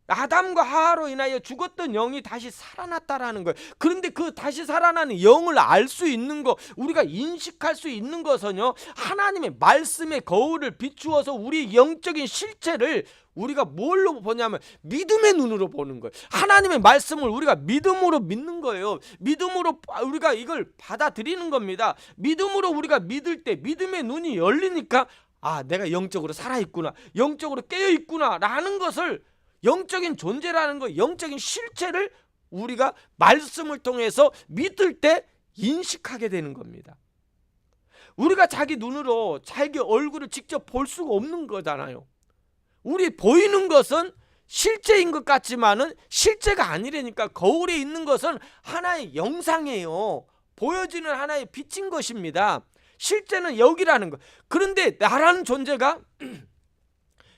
아담과 하와로 인하여 죽었던 영이 다시 살아났다라는 거예요. 그런데 그 다시 살아나는 영을 알 수 있는 거, 우리가 인식할 수 있는 것은요, 하나님의 말씀의 거울을 비추어서 우리 영적인 실체를 우리가 뭘로 보냐면 믿음의 눈으로 보는 거예요. 하나님의 말씀을 우리가 믿음으로 믿는 거예요. 믿음으로 우리가 이걸 받아들이는 겁니다. 믿음으로 우리가 믿을 때 믿음의 눈이 열리니까, 아, 내가 영적으로 살아있구나, 영적으로 깨어있구나 라는 것을, 영적인 존재라는 거, 영적인 실체를 우리가 말씀을 통해서 믿을 때 인식하게 되는 겁니다. 우리가 자기 눈으로 자기 얼굴을 직접 볼 수가 없는 거잖아요. 우리 보이는 것은 실제인 것 같지만은 실제가 아니라니까. 거울에 있는 것은 하나의 영상이에요. 보여지는 하나의 빛인 것입니다. 실제는 여기라는 거. 그런데 나라는 존재가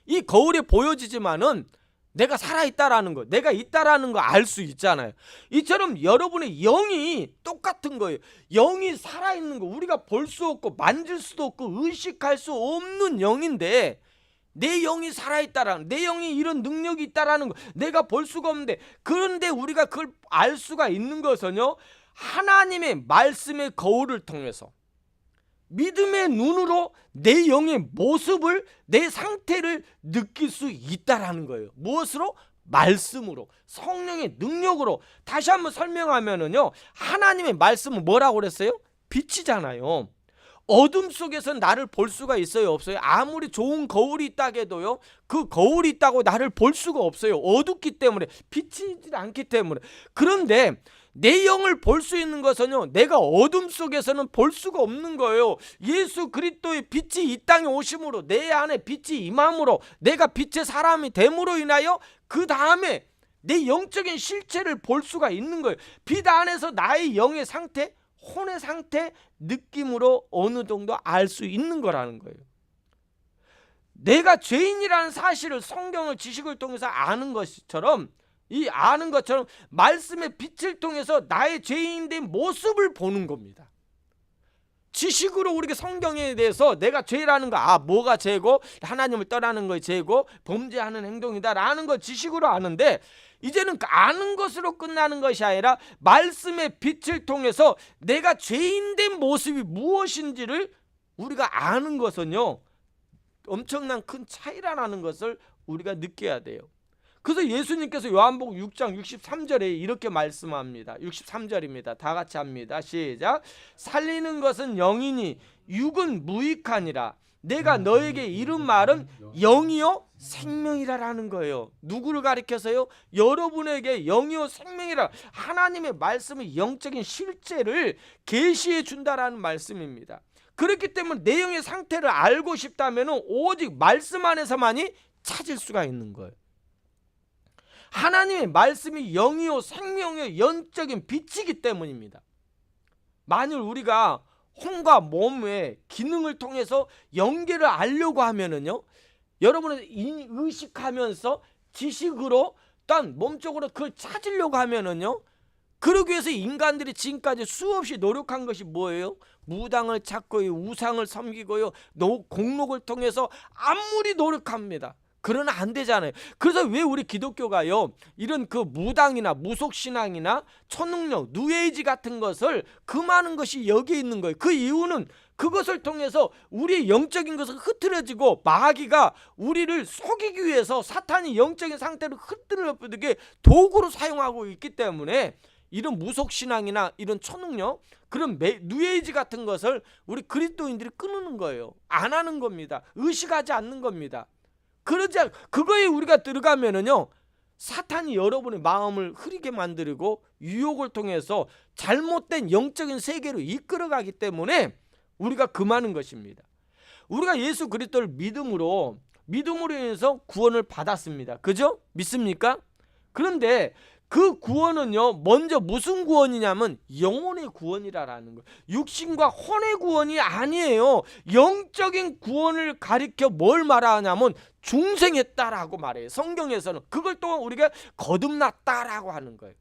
이 거울에 보여지지만은 내가 살아있다라는 거, 내가 있다라는 거 알 수 있잖아요. 이처럼 여러분의 영이 똑같은 거예요. 영이 살아있는 거, 우리가 볼 수 없고 만질 수도 없고 의식할 수 없는 영인데, 내 영이 살아있다라는, 내 영이 이런 능력이 있다라는 거 내가 볼 수가 없는데, 그런데 우리가 그걸 알 수가 있는 것은요, 하나님의 말씀의 거울을 통해서 믿음의 눈으로 내 영의 모습을, 내 상태를 느낄 수 있다라는 거예요. 무엇으로? 말씀으로, 성령의 능력으로. 다시 한번 설명하면은요, 하나님의 말씀은 뭐라고 그랬어요? 빛이잖아요. 어둠 속에서 나를 볼 수가 있어요, 없어요? 아무리 좋은 거울이 있다고 해도요, 그 거울이 있다고 나를 볼 수가 없어요. 어둡기 때문에, 비치지 않기 때문에. 그런데 내 영을 볼 수 있는 것은요, 내가 어둠 속에서는 볼 수가 없는 거예요. 예수 그리스도의 빛이 이 땅에 오심으로, 내 안에 빛이 임함으로, 내가 빛의 사람이 됨으로 인하여 그 다음에 내 영적인 실체를 볼 수가 있는 거예요. 빛 안에서 나의 영의 상태, 혼의 상태, 느낌으로 어느 정도 알 수 있는 거라는 거예요. 내가 죄인이라는 사실을 성경의 지식을 통해서 아는 것처럼, 이 아는 것처럼 말씀의 빛을 통해서 나의 죄인된 모습을 보는 겁니다. 지식으로 우리가 성경에 대해서 내가 죄라는 거, 아, 뭐가 죄고 하나님을 떠나는 것이 죄고 범죄하는 행동이다라는 걸 지식으로 아는데, 이제는 아는 것으로 끝나는 것이 아니라 말씀의 빛을 통해서 내가 죄인된 모습이 무엇인지를 우리가 아는 것은요, 엄청난 큰 차이라는 것을 우리가 느껴야 돼요. 그래서 예수님께서 요한복음 6장 63절에 이렇게 말씀합니다. 63절입니다. 다 같이 합니다. 시작. 살리는 것은 영이니 육은 무익하니라. 내가 너에게 이른 말은 영이요 생명이라라는 거예요. 누구를 가리켜서요? 여러분에게 영이요 생명이라, 하나님의 말씀의 영적인 실제를 계시해 준다라는 말씀입니다. 그렇기 때문에 내 영의 상태를 알고 싶다면 오직 말씀 안에서만이 찾을 수가 있는 거예요. 하나님의 말씀이 영이요 생명이요 영적인 빛이기 때문입니다. 만일 우리가 혼과 몸의 기능을 통해서 영계를 알려고 하면은요, 여러분은 의식하면서 지식으로 또한 몸쪽으로 그걸 찾으려고 하면은요, 그러기 위해서 인간들이 지금까지 수없이 노력한 것이 뭐예요? 무당을 찾고요, 우상을 섬기고요, 공록을 통해서 아무리 노력합니다. 그러나 안 되잖아요. 그래서 왜 우리 기독교가요, 이런 그 무당이나 무속신앙이나 초능력, 뉴에이지 같은 것을 금하는 것이 여기에 있는 거예요. 그 이유는 그것을 통해서 우리의 영적인 것을 흐트러지고 마귀가 우리를 속이기 위해서 사탄이 영적인 상태를 흐트러지게 도구로 사용하고 있기 때문에 이런 무속신앙이나 이런 초능력, 그런 뉴에이지 같은 것을 우리 그리스도인들이 끊는 거예요. 안 하는 겁니다. 의식하지 않는 겁니다. 그거에 우리가 들어가면은요, 사탄이 여러분의 마음을 흐리게 만들고 유혹을 통해서 잘못된 영적인 세계로 이끌어가기 때문에 우리가 금하는 것입니다. 우리가 예수 그리스도를 믿음으로 인해서 구원을 받았습니다. 그죠? 믿습니까? 그런데 그 구원은요, 먼저 무슨 구원이냐면 영혼의 구원이라는 거예요. 육신과 혼의 구원이 아니에요. 영적인 구원을 가리켜 뭘 말하냐면 중생했다라고 말해요. 성경에서는 그걸 또 우리가 거듭났다라고 하는 거예요.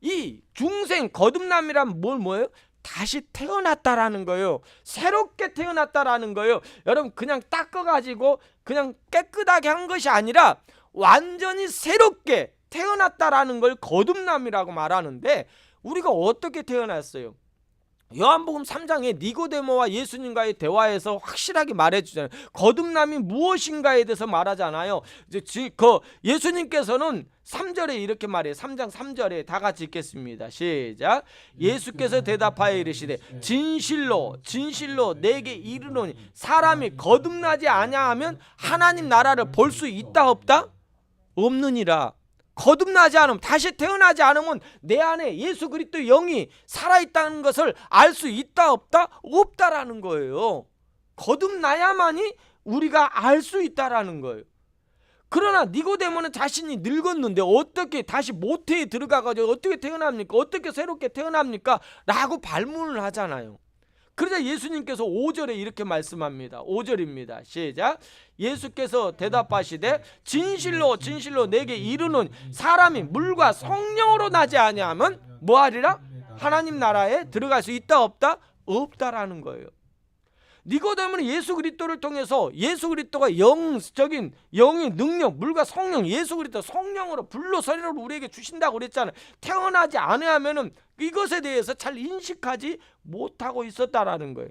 이 중생 거듭남이란 뭐예요? 다시 태어났다라는 거예요. 새롭게 태어났다라는 거예요. 여러분, 그냥 닦아가지고 그냥 깨끗하게 한 것이 아니라 완전히 새롭게 태어났다라는 걸 거듭남이라고 말하는데, 우리가 어떻게 태어났어요? 요한복음 3장에 니고데모와 예수님과의 대화에서 확실하게 말해주잖아요. 거듭남이 무엇인가에 대해서 말하잖아요. 예수님께서는 3절에 이렇게 말해요. 3장 3절에 다 같이 읽겠습니다. 시작. 예수께서 대답하여 이르시되 진실로 진실로 내게 이르노니 사람이 거듭나지 아니하면 하나님 나라를 볼 수 있다 없다? 없느니라. 거듭나지 않으면, 다시 태어나지 않으면 내 안에 예수 그리스도 영이 살아있다는 것을 알 수 있다 없다? 없다라는 거예요. 거듭나야만이 우리가 알 수 있다라는 거예요. 그러나 니고데모는 자신이 늙었는데 어떻게 다시 모태에 들어가가지고 어떻게 태어납니까? 어떻게 새롭게 태어납니까? 라고 발문을 하잖아요. 그러자 예수님께서 5절에 이렇게 말씀합니다. 5절입니다. 시작. 예수께서 대답하시되 진실로 진실로 내게 이르노니 사람이 물과 성령으로 나지 아니하면 뭐하리라? 하나님 나라에 들어갈 수 있다 없다? 없다라는 거예요. 니고데모는 예수 그리스도를 통해서 예수 그리스도가 영적인 영의 능력, 물과 성령, 예수 그리스도 성령으로 불로 서리로 우리에게 주신다고 그랬잖아요. 태어나지 않으면은 이것에 대해서 잘 인식하지 못하고 있었다라는 거예요.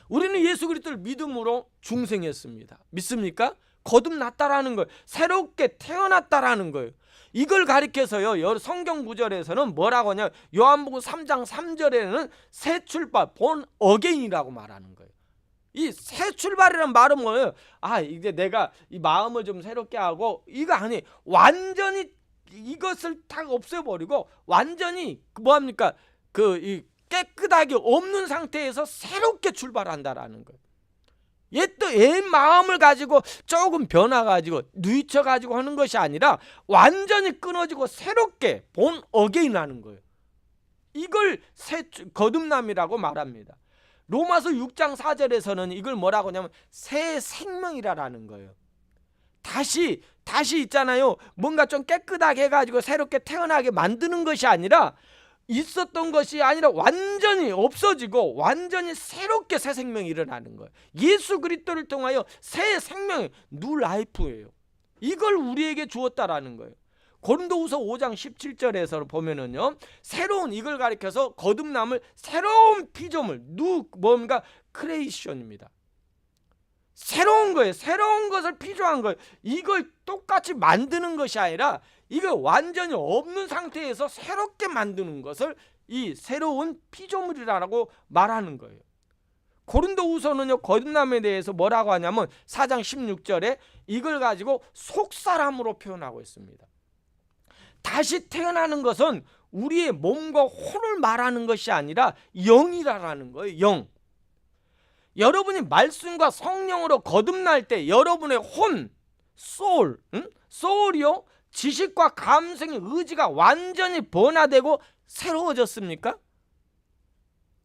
우리는 예수 그리스도를 믿음으로 중생했습니다. 믿습니까? 거듭났다라는 거예요. 새롭게 태어났다라는 거예요. 이걸 가리켜서요, 성경 구절에서는 뭐라고 하냐, 요한복음 3장 3절에는 새 출발, 본 어게인이라고 말하는 거예요. 이 새 출발이라는 말은 뭐예요? 이제 내가 이 마음을 좀 새롭게 하고, 이거 아니, 완전히 이것을 다 없애버리고 완전히 뭐합니까? 이 깨끗하게 없는 상태에서 새롭게 출발한다라는 거예요. 옛 마음을 가지고 조금 변화가지고 누이쳐가지고 하는 것이 아니라 완전히 끊어지고 새롭게 본 어게인 하는 거예요. 이걸 거듭남이라고 말합니다. 로마서 6장 4절에서는 이걸 뭐라고 하냐면 새 생명이라는 거예요. 다시 있잖아요. 뭔가 좀 깨끗하게 해가지고 새롭게 태어나게 만드는 것이 아니라, 있었던 것이 아니라 완전히 없어지고 완전히 새롭게 새 생명이 일어나는 거예요. 예수 그리스도를 통하여 새 생명, 뉴 라이프예요. 이걸 우리에게 주었다라는 거예요. 고린도후서 5장 17절에서 보면은요, 새로운, 이걸 가리켜서 거듭남을 새로운 피조물, 뭔가 크리에이션입니다. 새로운 거예요. 새로운 것을 피조한 거예요. 이걸 똑같이 만드는 것이 아니라 이거 완전히 없는 상태에서 새롭게 만드는 것을 이 새로운 피조물이라고 말하는 거예요. 고린도후서는요, 거듭남에 대해서 뭐라고 하냐면 4장 16절에 이걸 가지고 속사람으로 표현하고 있습니다. 다시 태어나는 것은 우리의 몸과 혼을 말하는 것이 아니라 영이라는 거예요. 영. 여러분이 말씀과 성령으로 거듭날 때 여러분의 혼, 소울이요, 지식과 감성의 의지가 완전히 변화되고 새로워졌습니까?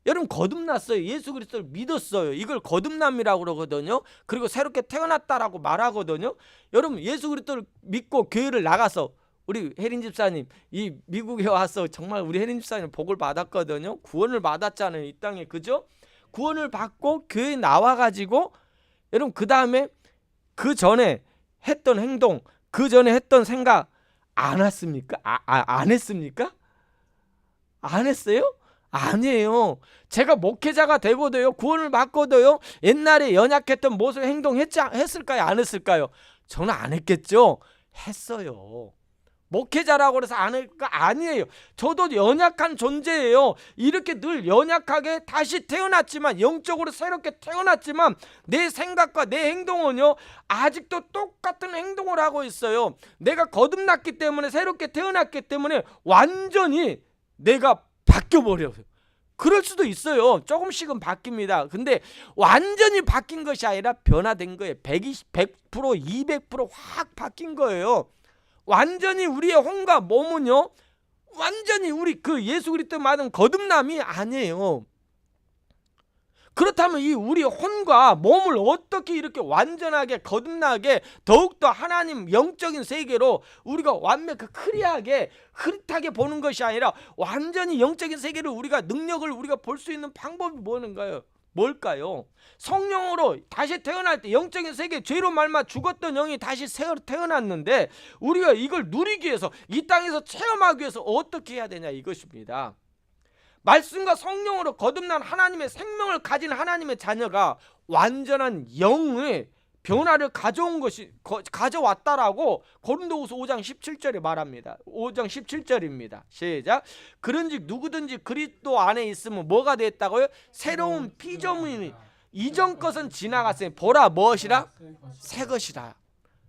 여러분 거듭났어요. 예수 그리스도를 믿었어요. 이걸 거듭남이라고 그러거든요. 그리고 새롭게 태어났다라고 말하거든요. 여러분 예수 그리스도를 믿고 교회를 나가서, 우리 혜린 집사님 이 미국에 와서 정말 우리 혜린 집사님 복을 받았거든요. 구원을 받았잖아요, 이 땅에. 그죠? 구원을 받고 교회에 나와가지고 여러분 그 다음에 그 전에 했던 행동, 그 전에 했던 생각 안 했습니까? 안 했습니까? 안 했어요? 아니에요. 제가 목회자가 되고도요, 구원을 받고도요, 옛날에 연약했던 모습 했을까요? 안 했을까요? 저는 안 했겠죠. 했어요. 목회자라고 해서 안 할까? 아니에요. 저도 연약한 존재예요. 이렇게 늘 연약하게 다시 태어났지만, 영적으로 새롭게 태어났지만 내 생각과 내 행동은요 아직도 똑같은 행동을 하고 있어요. 내가 거듭났기 때문에, 새롭게 태어났기 때문에 완전히 내가 바뀌어버려요. 그럴 수도 있어요. 조금씩은 바뀝니다. 근데 완전히 바뀐 것이 아니라 변화된 거예요. 100%, 200% 확 바뀐 거예요. 완전히 우리의 혼과 몸은요, 완전히 우리 그 예수 그리스도 받은 거듭남이 아니에요. 그렇다면 이 우리 혼과 몸을 어떻게 이렇게 완전하게 거듭나게 더욱더 하나님 영적인 세계로 우리가 완벽하게 클리어하게 흐릿하게 보는 것이 아니라 완전히 영적인 세계를 우리가 능력을 우리가 볼 수 있는 방법이 뭘까요? 성령으로 다시 태어날 때 영적인 세계, 죄로 말마 죽었던 영이 다시 태어났는데 우리가 이걸 누리기 위해서, 이 땅에서 체험하기 위해서 어떻게 해야 되냐, 이것입니다. 말씀과 성령으로 거듭난 하나님의 생명을 가진 하나님의 자녀가 완전한 영의 변화를 가져왔다라고 고린도후서 5장 17절에 말합니다. 5장 17절입니다. 시작. 그런즉 누구든지 그리스도 안에 있으면 뭐가 됐다고요? 새로운 피조물이니 이전 것은 지나갔으니 보라 무엇이라? 새 것이라.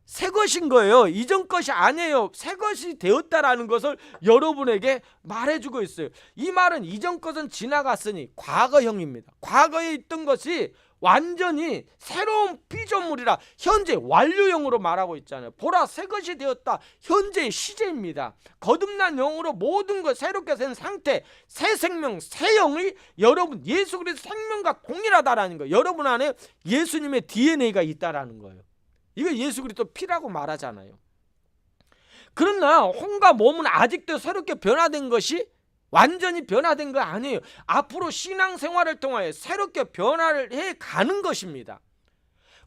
새 것인 거예요. 이전 것이 아니에요. 새 것이 되었다라는 것을 여러분에게 말해주고 있어요. 이 말은 이전 것은 지나갔으니 과거형입니다. 과거에 있던 것이 완전히 새로운 피조물이라 현재 완료형으로 말하고 있잖아요. 보라 새 것이 되었다. 현재의 시제입니다. 거듭난 영으로 모든 것 새롭게 된 상태, 새 생명, 새 영이 여러분 예수 그리스도 생명과 동일하다라는 거예요. 여러분 안에 예수님의 DNA가 있다라는 거예요. 이거 예수 그리스도 피라고 말하잖아요. 그러나 혼과 몸은 아직도 새롭게 변화된 것이 완전히 변화된 거 아니에요. 앞으로 신앙생활을 통하여 새롭게 변화를 해가는 것입니다.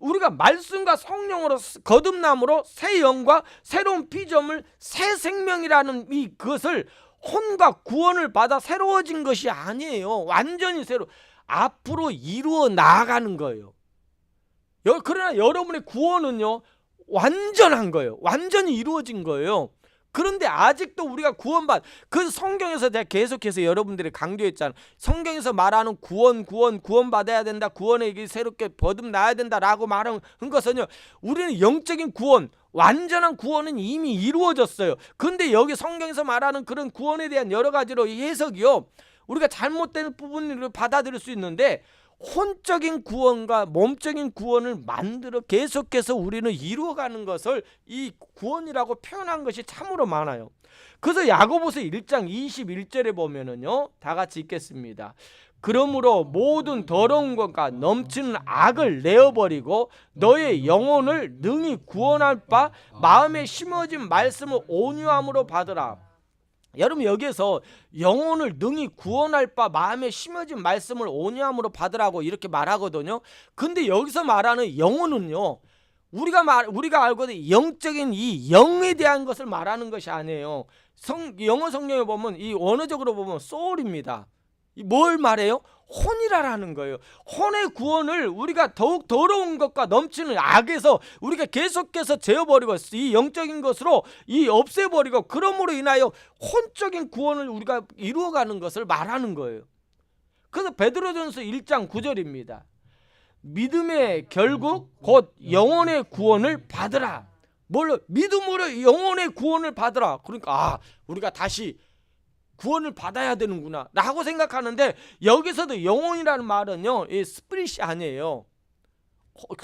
우리가 말씀과 성령으로 거듭남으로 새 영과 새로운 피조물, 새 생명이라는 그것을 혼과 구원을 받아 새로워진 것이 아니에요. 완전히 앞으로 이루어 나아가는 거예요. 그러나 여러분의 구원은요 완전한 거예요. 완전히 이루어진 거예요. 그런데 아직도 우리가 그 성경에서 제가 계속해서 여러분들이 강조했잖아요. 성경에서 말하는 구원 받아야 된다, 구원에 새롭게 거듭나야 된다라고 말한 것은요, 우리는 영적인 구원, 완전한 구원은 이미 이루어졌어요. 근데 여기 성경에서 말하는 그런 구원에 대한 여러 가지로 해석이요, 우리가 잘못된 부분을 받아들일 수 있는데 혼적인 구원과 몸적인 구원을 만들어 계속해서 우리는 이루어가는 것을 이 구원이라고 표현한 것이 참으로 많아요. 그래서 야고보서 1장 21절에 보면은요, 다 같이 읽겠습니다. 그러므로 모든 더러운 것과 넘치는 악을 내어버리고 너의 영혼을 능히 구원할 바 마음에 심어진 말씀을 온유함으로 받으라. 여러분 여기에서 영혼을 능히 구원할 바 마음에 심어진 말씀을 온유함으로 받으라고 이렇게 말하거든요. 근데 여기서 말하는 영혼은요, 우리가 알고 있는 영적인 이 영에 대한 것을 말하는 것이 아니에요. 영어 성경에 보면 이 원어적으로 보면 soul입니다. 뭘 말해요? 혼이라는 거예요. 혼의 구원을 우리가 더욱 더러운 것과 넘치는 악에서 우리가 계속해서 제어버리고 이 영적인 것으로 없애버리고, 그러므로 인하여 혼적인 구원을 우리가 이루어가는 것을 말하는 거예요. 그래서 베드로전서 1장 9절입니다. 믿음의 결국 곧 영혼의 구원을 받으라. 뭘로? 믿음으로 영혼의 구원을 받으라. 그러니까 우리가 다시 구원을 받아야 되는구나 라고 생각하는데, 여기서도 영혼이라는 말은요, 이 스피릿이 아니에요.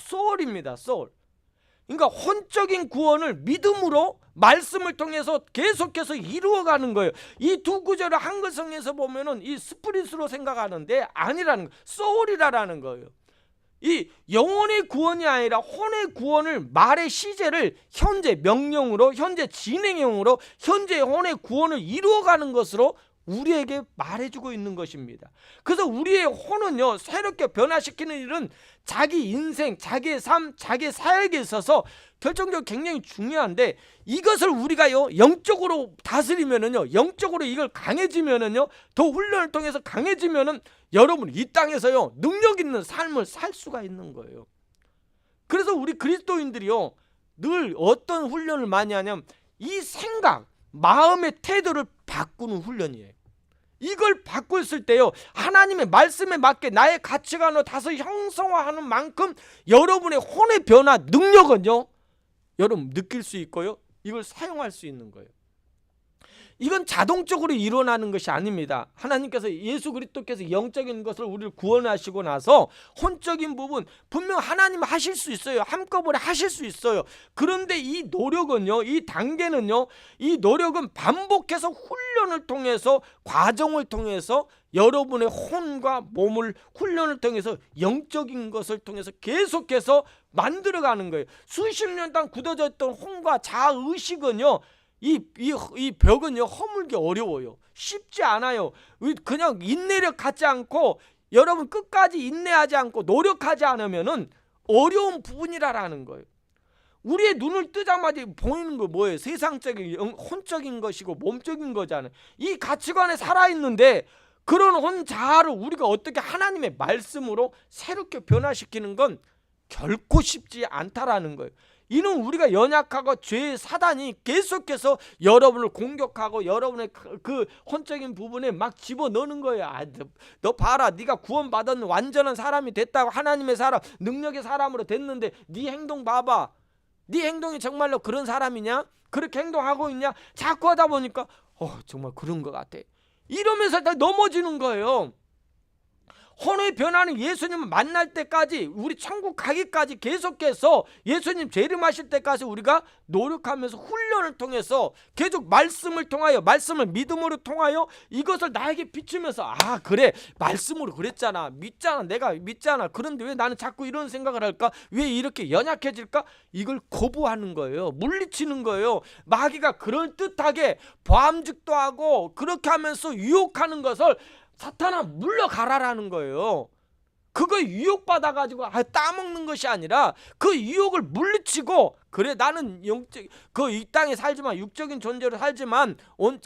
소울입니다. 소울. 그러니까 혼적인 구원을 믿음으로 말씀을 통해서 계속해서 이루어가는 거예요. 이 두 구절을 한글성에서 보면은 이 스피릿으로 생각하는데 아니라는 거예요. 소울이라는 거예요. 이 영혼의 구원이 아니라 혼의 구원을, 말의 시제를 현재 명령으로, 현재 진행형으로, 현재 혼의 구원을 이루어가는 것으로 우리에게 말해주고 있는 것입니다. 그래서 우리의 혼은요, 새롭게 변화시키는 일은 자기 인생, 자기의 삶, 자기의 사역에 있어서 결정적으로 굉장히 중요한데, 이것을 우리가요 영적으로 다스리면은요, 영적으로 이걸 강해지면은요, 더 훈련을 통해서 강해지면은 여러분 이 땅에서요 능력 있는 삶을 살 수가 있는 거예요. 그래서 우리 그리스도인들이요 늘 어떤 훈련을 많이 하냐면 이 생각, 마음의 태도를 바꾸는 훈련이에요. 이걸 바꿨을 때요, 하나님의 말씀에 맞게 나의 가치관을 다소 형성화하는 만큼 여러분의 혼의 변화 능력은요, 여러분 느낄 수 있고요, 이걸 사용할 수 있는 거예요. 이건 자동적으로 일어나는 것이 아닙니다. 하나님께서, 예수 그리스도께서 영적인 것을 우리를 구원하시고 나서 혼적인 부분 분명 하나님 하실 수 있어요. 한꺼번에 하실 수 있어요. 그런데 이 노력은요, 이 단계는요, 이 노력은 반복해서 훈련을 통해서, 과정을 통해서 여러분의 혼과 몸을 훈련을 통해서, 영적인 것을 통해서 계속해서 만들어가는 거예요. 수십 년 동안 굳어져 있던 혼과 자아의식은요, 이 벽은요 허물기 어려워요. 쉽지 않아요. 그냥 인내력 갖지 않고, 여러분 끝까지 인내하지 않고 노력하지 않으면은 어려운 부분이라는 거예요. 우리의 눈을 뜨자마자 보이는 거 뭐예요? 세상적인 혼적인 것이고 몸적인 거잖아요. 이 가치관에 살아있는데 그런 혼 자아를 우리가 어떻게 하나님의 말씀으로 새롭게 변화시키는 건 결코 쉽지 않다라는 거예요. 이는 우리가 연약하고 죄의 사단이 계속해서 여러분을 공격하고 여러분의 그 혼적인 부분에 막 집어넣는 거예요. 너 봐라, 네가 구원받은 완전한 사람이 됐다고, 하나님의 사람, 능력의 사람으로 됐는데 네 행동 봐봐. 네 행동이 정말로 그런 사람이냐? 그렇게 행동하고 있냐? 자꾸 하다 보니까 정말 그런 것 같아. 이러면서 다 넘어지는 거예요. 혼의 변화는 예수님을 만날 때까지, 우리 천국 가기까지 계속해서 예수님 재림하실 때까지 우리가 노력하면서 훈련을 통해서 계속 말씀을 통하여, 말씀을 믿음으로 통하여 이것을 나에게 비추면서, 그래 말씀으로 그랬잖아, 믿잖아, 내가 믿잖아, 그런데 왜 나는 자꾸 이런 생각을 할까? 왜 이렇게 연약해질까? 이걸 거부하는 거예요. 물리치는 거예요. 마귀가 그럴듯하게 보암직도 하고 그렇게 하면서 유혹하는 것을 사탄아 물러가라라는 거예요. 그거 유혹받아가지고 따먹는 것이 아니라 그 유혹을 물리치고, 그래 나는 이 땅에 살지만, 육적인 존재로 살지만,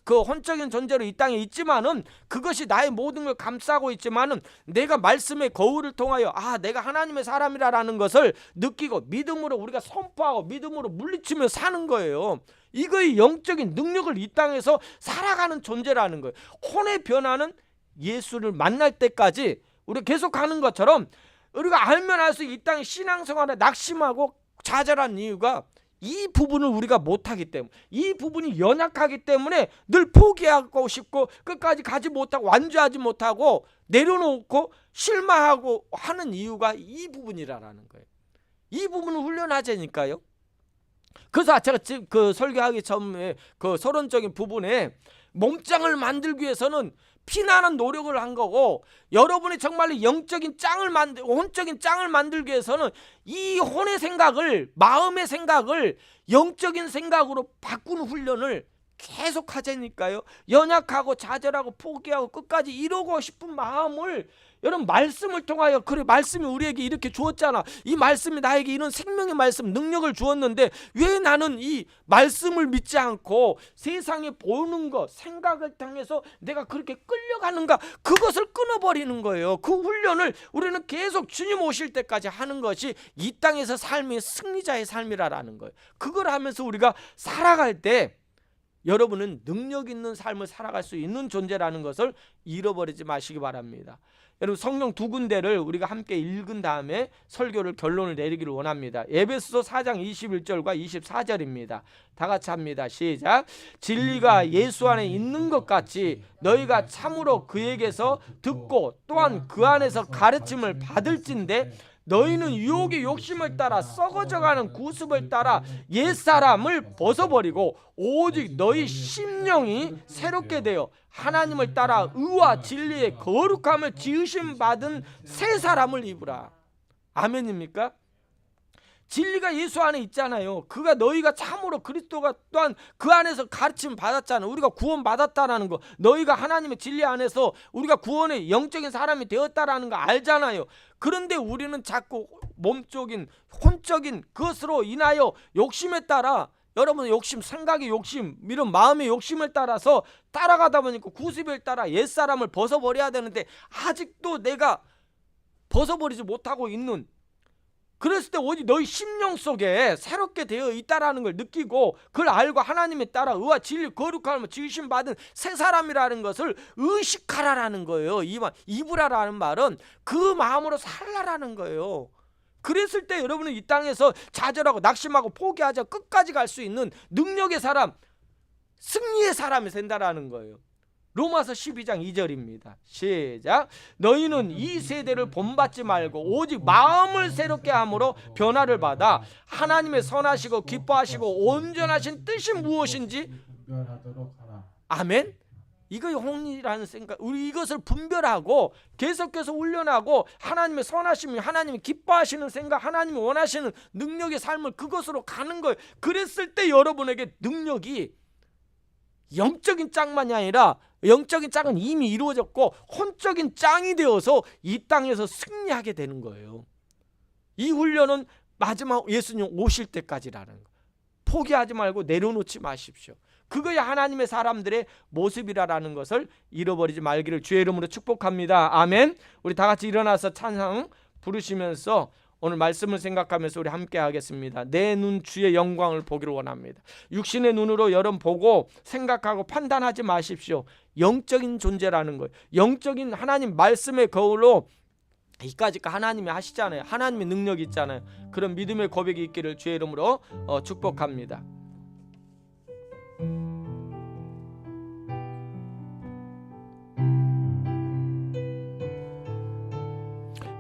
그 혼적인 존재로 이 땅에 있지만은 그것이 나의 모든 걸 감싸고 있지만은 내가 말씀의 거울을 통하여 내가 하나님의 사람이라는 것을 느끼고 믿음으로 우리가 선포하고 믿음으로 물리치며 사는 거예요. 이거의 영적인 능력을 이 땅에서 살아가는 존재라는 거예요. 혼의 변화는 예수를 만날 때까지 우리 계속 가는 것처럼, 우리가 알면 알수록 이 땅의 신앙생활에 낙심하고 좌절한 이유가 이 부분을 우리가 못하기 때문에, 이 부분이 연약하기 때문에 늘 포기하고 싶고 끝까지 가지 못하고 완주하지 못하고 내려놓고 실망하고 하는 이유가 이 부분이라는 거예요. 이 부분을 훈련하자니까요. 그래서 제가 그 설교하기 전에 그 서론적인 부분에 몸짱을 만들기 위해서는 피나는 노력을 한 거고, 여러분이 정말로 영적인 혼적인 짱을 만들기 위해서는 이 혼의 생각을, 마음의 생각을 영적인 생각으로 바꾸는 훈련을 계속 하자니까요. 연약하고 좌절하고 포기하고 끝까지 이루고 싶은 마음을 여러분 말씀을 통하여, 그래 말씀이 우리에게 이렇게 주었잖아, 이 말씀이 나에게 이런 생명의 말씀 능력을 주었는데 왜 나는 이 말씀을 믿지 않고 세상에 보는 것, 생각을 통해서 내가 그렇게 끌려가는가? 그것을 끊어버리는 거예요. 그 훈련을 우리는 계속 주님 오실 때까지 하는 것이 이 땅에서 삶이 승리자의 삶이라는 거예요. 그걸 하면서 우리가 살아갈 때 여러분은 능력 있는 삶을 살아갈 수 있는 존재라는 것을 잃어버리지 마시기 바랍니다. 여러분, 성경 두 군데를 우리가 함께 읽은 다음에 설교를 결론을 내리기를 원합니다. 에베소서 4장 21절과 24절입니다. 다 같이 합니다. 시작. 진리가 예수 안에 있는 것 같이 너희가 참으로 그에게서 듣고 또한 그 안에서 가르침을 받을진대 너희는 유혹의 욕심을 따라 썩어져가는 구습을 따라 옛사람을 벗어버리고 오직 너희 심령이 새롭게 되어 하나님을 따라 의와 진리의 거룩함을 지으심 받은 새 사람을 입으라. 아멘입니까? 진리가 예수 안에 있잖아요. 그가 너희가 참으로 그리스도가 또한 그 안에서 가르침 받았잖아요. 우리가 구원 받았다라는 거, 너희가 하나님의 진리 안에서 우리가 구원의 영적인 사람이 되었다라는 거 알잖아요. 그런데 우리는 자꾸 몸적인 혼적인 그것으로 인하여 욕심에 따라, 여러분 욕심, 생각의 욕심, 이런 마음의 욕심을 따라서 따라가다 보니까 구습을 따라 옛사람을 벗어버려야 되는데 아직도 내가 벗어버리지 못하고 있는, 그랬을 때 오직 너희 심령 속에 새롭게 되어 있다라는 걸 느끼고 그걸 알고 하나님에 따라 의와 진리 거룩함을 지으심 받은 새 사람이라는 것을 의식하라라는 거예요. 입으라라는 말은 그 마음으로 살라라는 거예요. 그랬을 때 여러분은 이 땅에서 좌절하고 낙심하고 포기하자 끝까지 갈 수 있는 능력의 사람, 승리의 사람이 된다라는 거예요. 로마서 12장 2절입니다. 시작. 너희는 이 세대를 본받지 말고 오직 마음을 새롭게 함으로 변화를 받아 하나님의 선하시고 기뻐하시고 온전하신 뜻이 무엇인지 분별하도록 하라. 아멘. 이거 혼이라는 생각, 우리 이것을 분별하고 계속해서 훈련하고 하나님의 선하심이, 하나님이 기뻐하시는 생각, 하나님이 원하시는 능력의 삶을 그것으로 가는 거예요. 그랬을 때 여러분에게 능력이 영적인 짱만이 아니라 영적인 짱은 이미 이루어졌고 혼적인 짱이 되어서 이 땅에서 승리하게 되는 거예요. 이 훈련은 마지막 예수님 오실 때까지라는 거예요. 포기하지 말고 내려놓지 마십시오. 그거야 하나님의 사람들의 모습이라는 것을 잃어버리지 말기를 주의 이름으로 축복합니다. 아멘. 우리 다 같이 일어나서 찬양 부르시면서 오늘 말씀을 생각하면서 우리 함께 하겠습니다. 내 눈 주의 영광을 보기를 원합니다. 육신의 눈으로 여러분 보고 생각하고 판단하지 마십시오. 영적인 존재라는 거예요. 영적인 하나님 말씀의 거울로 이까짓 거 하나님이 하시잖아요. 하나님의 능력이 있잖아요. 그런 믿음의 고백이 있기를 주의 이름으로 축복합니다.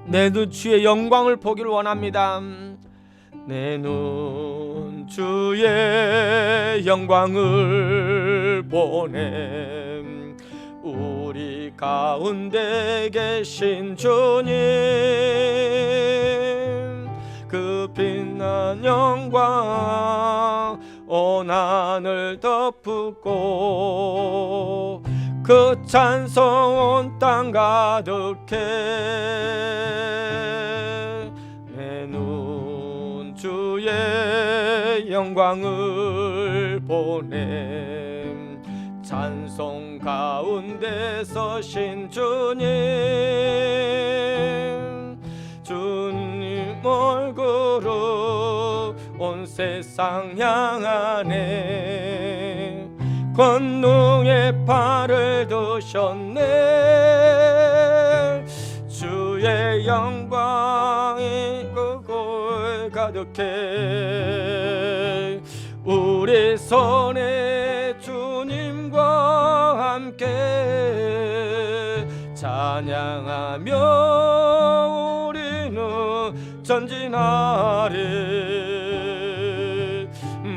내 눈 주의 영광을 보기를 원합니다. 내 눈 주의 영광을 보네. 우리 가운데 계신 주님, 그 빛난 영광 온 하늘 덮고 그 찬송 온 땅 가득해. 내 눈 주의 영광을 보내. 찬송 가운데 서신 주님, 주님 얼굴로 온 세상 향하네. 권능의 팔을 드셨네. 주의 영광이 그곳 가득해. 우리 손에 주님과 함께 찬양하며 우리는 전진하리.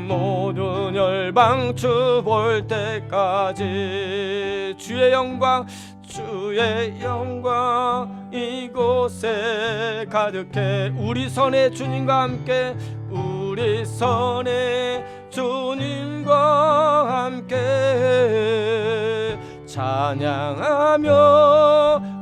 모든 열방 주 볼 때까지 주의 영광, 주의 영광 이곳에 가득해. 우리 손에 주님과 함께, 우리 손에 주님과 함께 찬양하며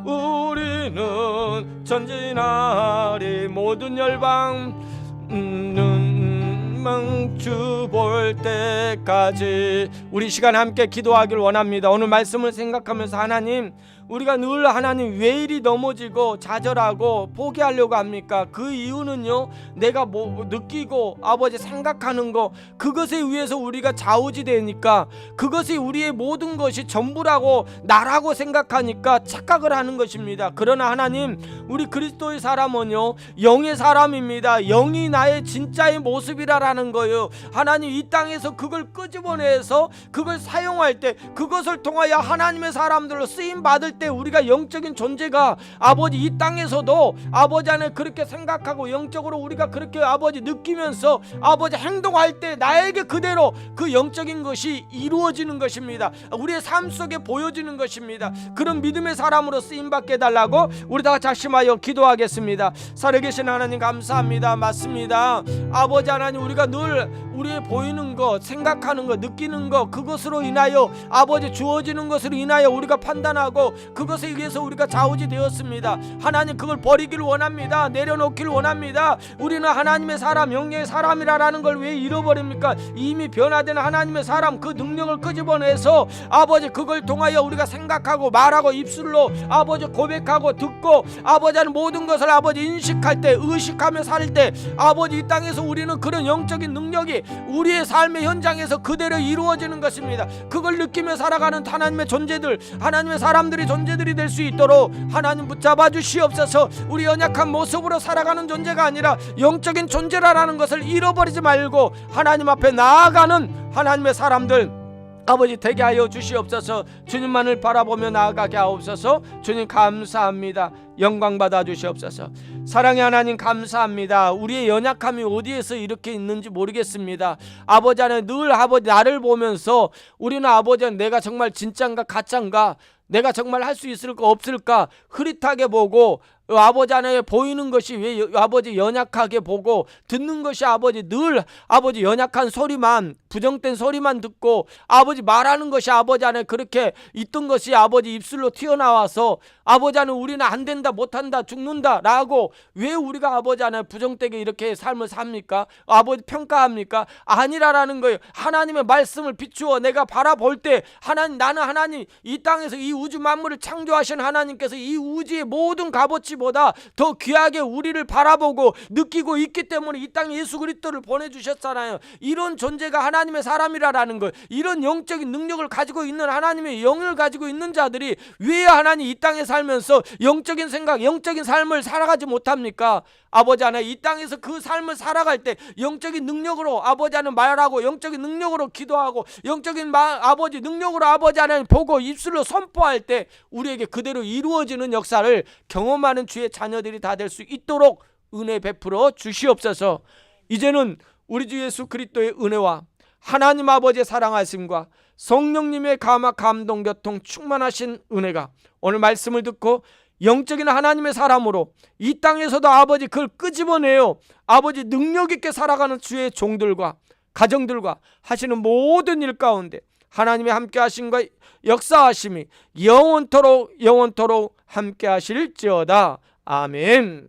우리는 전진하리. 모든 열방 눈망 주 볼 때까지 우리 시간 함께 기도하길 원합니다. 오늘 말씀을 생각하면서 하나님, 우리가 늘 하나님 왜 이리 넘어지고 좌절하고 포기하려고 합니까? 그 이유는요, 내가 뭐 느끼고 아버지 생각하는 거, 그것에 의해서 우리가 좌우지되니까, 그것이 우리의 모든 것이 전부라고 나라고 생각하니까 착각을 하는 것입니다. 그러나 하나님, 우리 그리스도의 사람은요 영의 사람입니다. 영이 나의 진짜의 모습이라는 거예요. 하나님, 이 땅에서 그걸 끄집어내서 그걸 사용할 때, 그것을 통하여 하나님의 사람들로 쓰임 받을 때, 우리가 영적인 존재가 아버지 이 땅에서도 아버지 안에 그렇게 생각하고 영적으로 우리가 그렇게 아버지 느끼면서 아버지 행동할 때 나에게 그대로 그 영적인 것이 이루어지는 것입니다. 우리의 삶 속에 보여지는 것입니다. 그런 믿음의 사람으로 쓰임 받게 해달라고 우리 다 작심하여 기도하겠습니다. 살아계신 하나님 감사합니다. 맞습니다. 아버지 하나님, 우리가 늘 우리의 보이는 것, 생각하는 것, 느끼는 것, 그것으로 인하여 아버지 주어지는 것으로 인하여 우리가 판단하고 그것에 의해서 우리가 좌우지 되었습니다. 하나님, 그걸 버리기를 원합니다. 내려놓기를 원합니다. 우리는 하나님의 사람, 영의 사람이라는 걸 왜 잃어버립니까? 이미 변화된 하나님의 사람, 그 능력을 끄집어내서 아버지 그걸 통하여 우리가 생각하고 말하고 입술로 아버지 고백하고 듣고 아버지 하는 모든 것을 아버지 인식할 때, 의식하며 살 때 아버지 이 땅에서 우리는 그런 영적인 능력이 우리의 삶의 현장에서 그대로 이루어지는 것입니다. 그걸 느끼며 살아가는 하나님의 존재들, 하나님의 사람들이 존재들이 될 수 있도록 하나님 붙잡아 주시옵소서. 우리 연약한 모습으로 살아가는 존재가 아니라 영적인 존재라는 것을 잃어버리지 말고 하나님 앞에 나아가는 하나님의 사람들 아버지 되게 하여 주시옵소서. 주님만을 바라보며 나아가게 하옵소서. 주님 감사합니다. 영광 받아 주시옵소서. 사랑의 하나님 감사합니다. 우리의 연약함이 어디에서 이렇게 있는지 모르겠습니다. 아버지 안에 늘 아버지 나를 보면서 우리는 아버지 내가 정말 진짠가 가짠가, 내가 정말 할 수 있을까 없을까 흐릿하게 보고, 아버지 안에 보이는 것이 왜 아버지 연약하게 보고, 듣는 것이 아버지 늘 아버지 연약한 소리만, 부정된 소리만 듣고, 아버지 말하는 것이 아버지 안에 그렇게 있던 것이 아버지 입술로 튀어나와서 아버지 안에 우리는 안 된다, 못한다, 죽는다 라고 왜 우리가 아버지 안에 부정되게 이렇게 삶을 삽니까? 아버지 평가합니까? 아니라라는 거예요. 하나님의 말씀을 비추어 내가 바라볼 때 하나님, 나는 하나님, 이 땅에서 이 우주 만물을 창조하신 하나님께서 이 우주의 모든 값어치보다 더 귀하게 우리를 바라보고 느끼고 있기 때문에 이 땅에 예수 그리스도를 보내주셨잖아요. 이런 존재가 하나님의 사람이라는 거, 이런 영적인 능력을 가지고 있는 하나님의 영을 가지고 있는 자들이 왜 하나님 이 땅에 살면서 영적인 생각, 영적인 삶을 살아가지 못합니까? 아버지 하나, 이 땅에서 그 삶을 살아갈 때 영적인 능력으로 아버지 하나 말하고, 영적인 능력으로 기도하고, 영적인 아버지 능력으로 아버지 하나 보고 입술로 선포할 때 우리에게 그대로 이루어지는 역사를 경험하는 주의 자녀들이 다 될 수 있도록 은혜 베풀어 주시옵소서. 이제는 우리 주 예수 그리스도의 은혜와 하나님 아버지의 사랑하심과 성령님의 감동 교통 충만하신 은혜가 오늘 말씀을 듣고 영적인 하나님의 사람으로 이 땅에서도 아버지 그걸 끄집어내요 아버지 능력 있게 살아가는 주의 종들과 가정들과 하시는 모든 일 가운데 하나님의 함께 하심과 역사하심이 영원토록 함께 하실지어다. 아멘.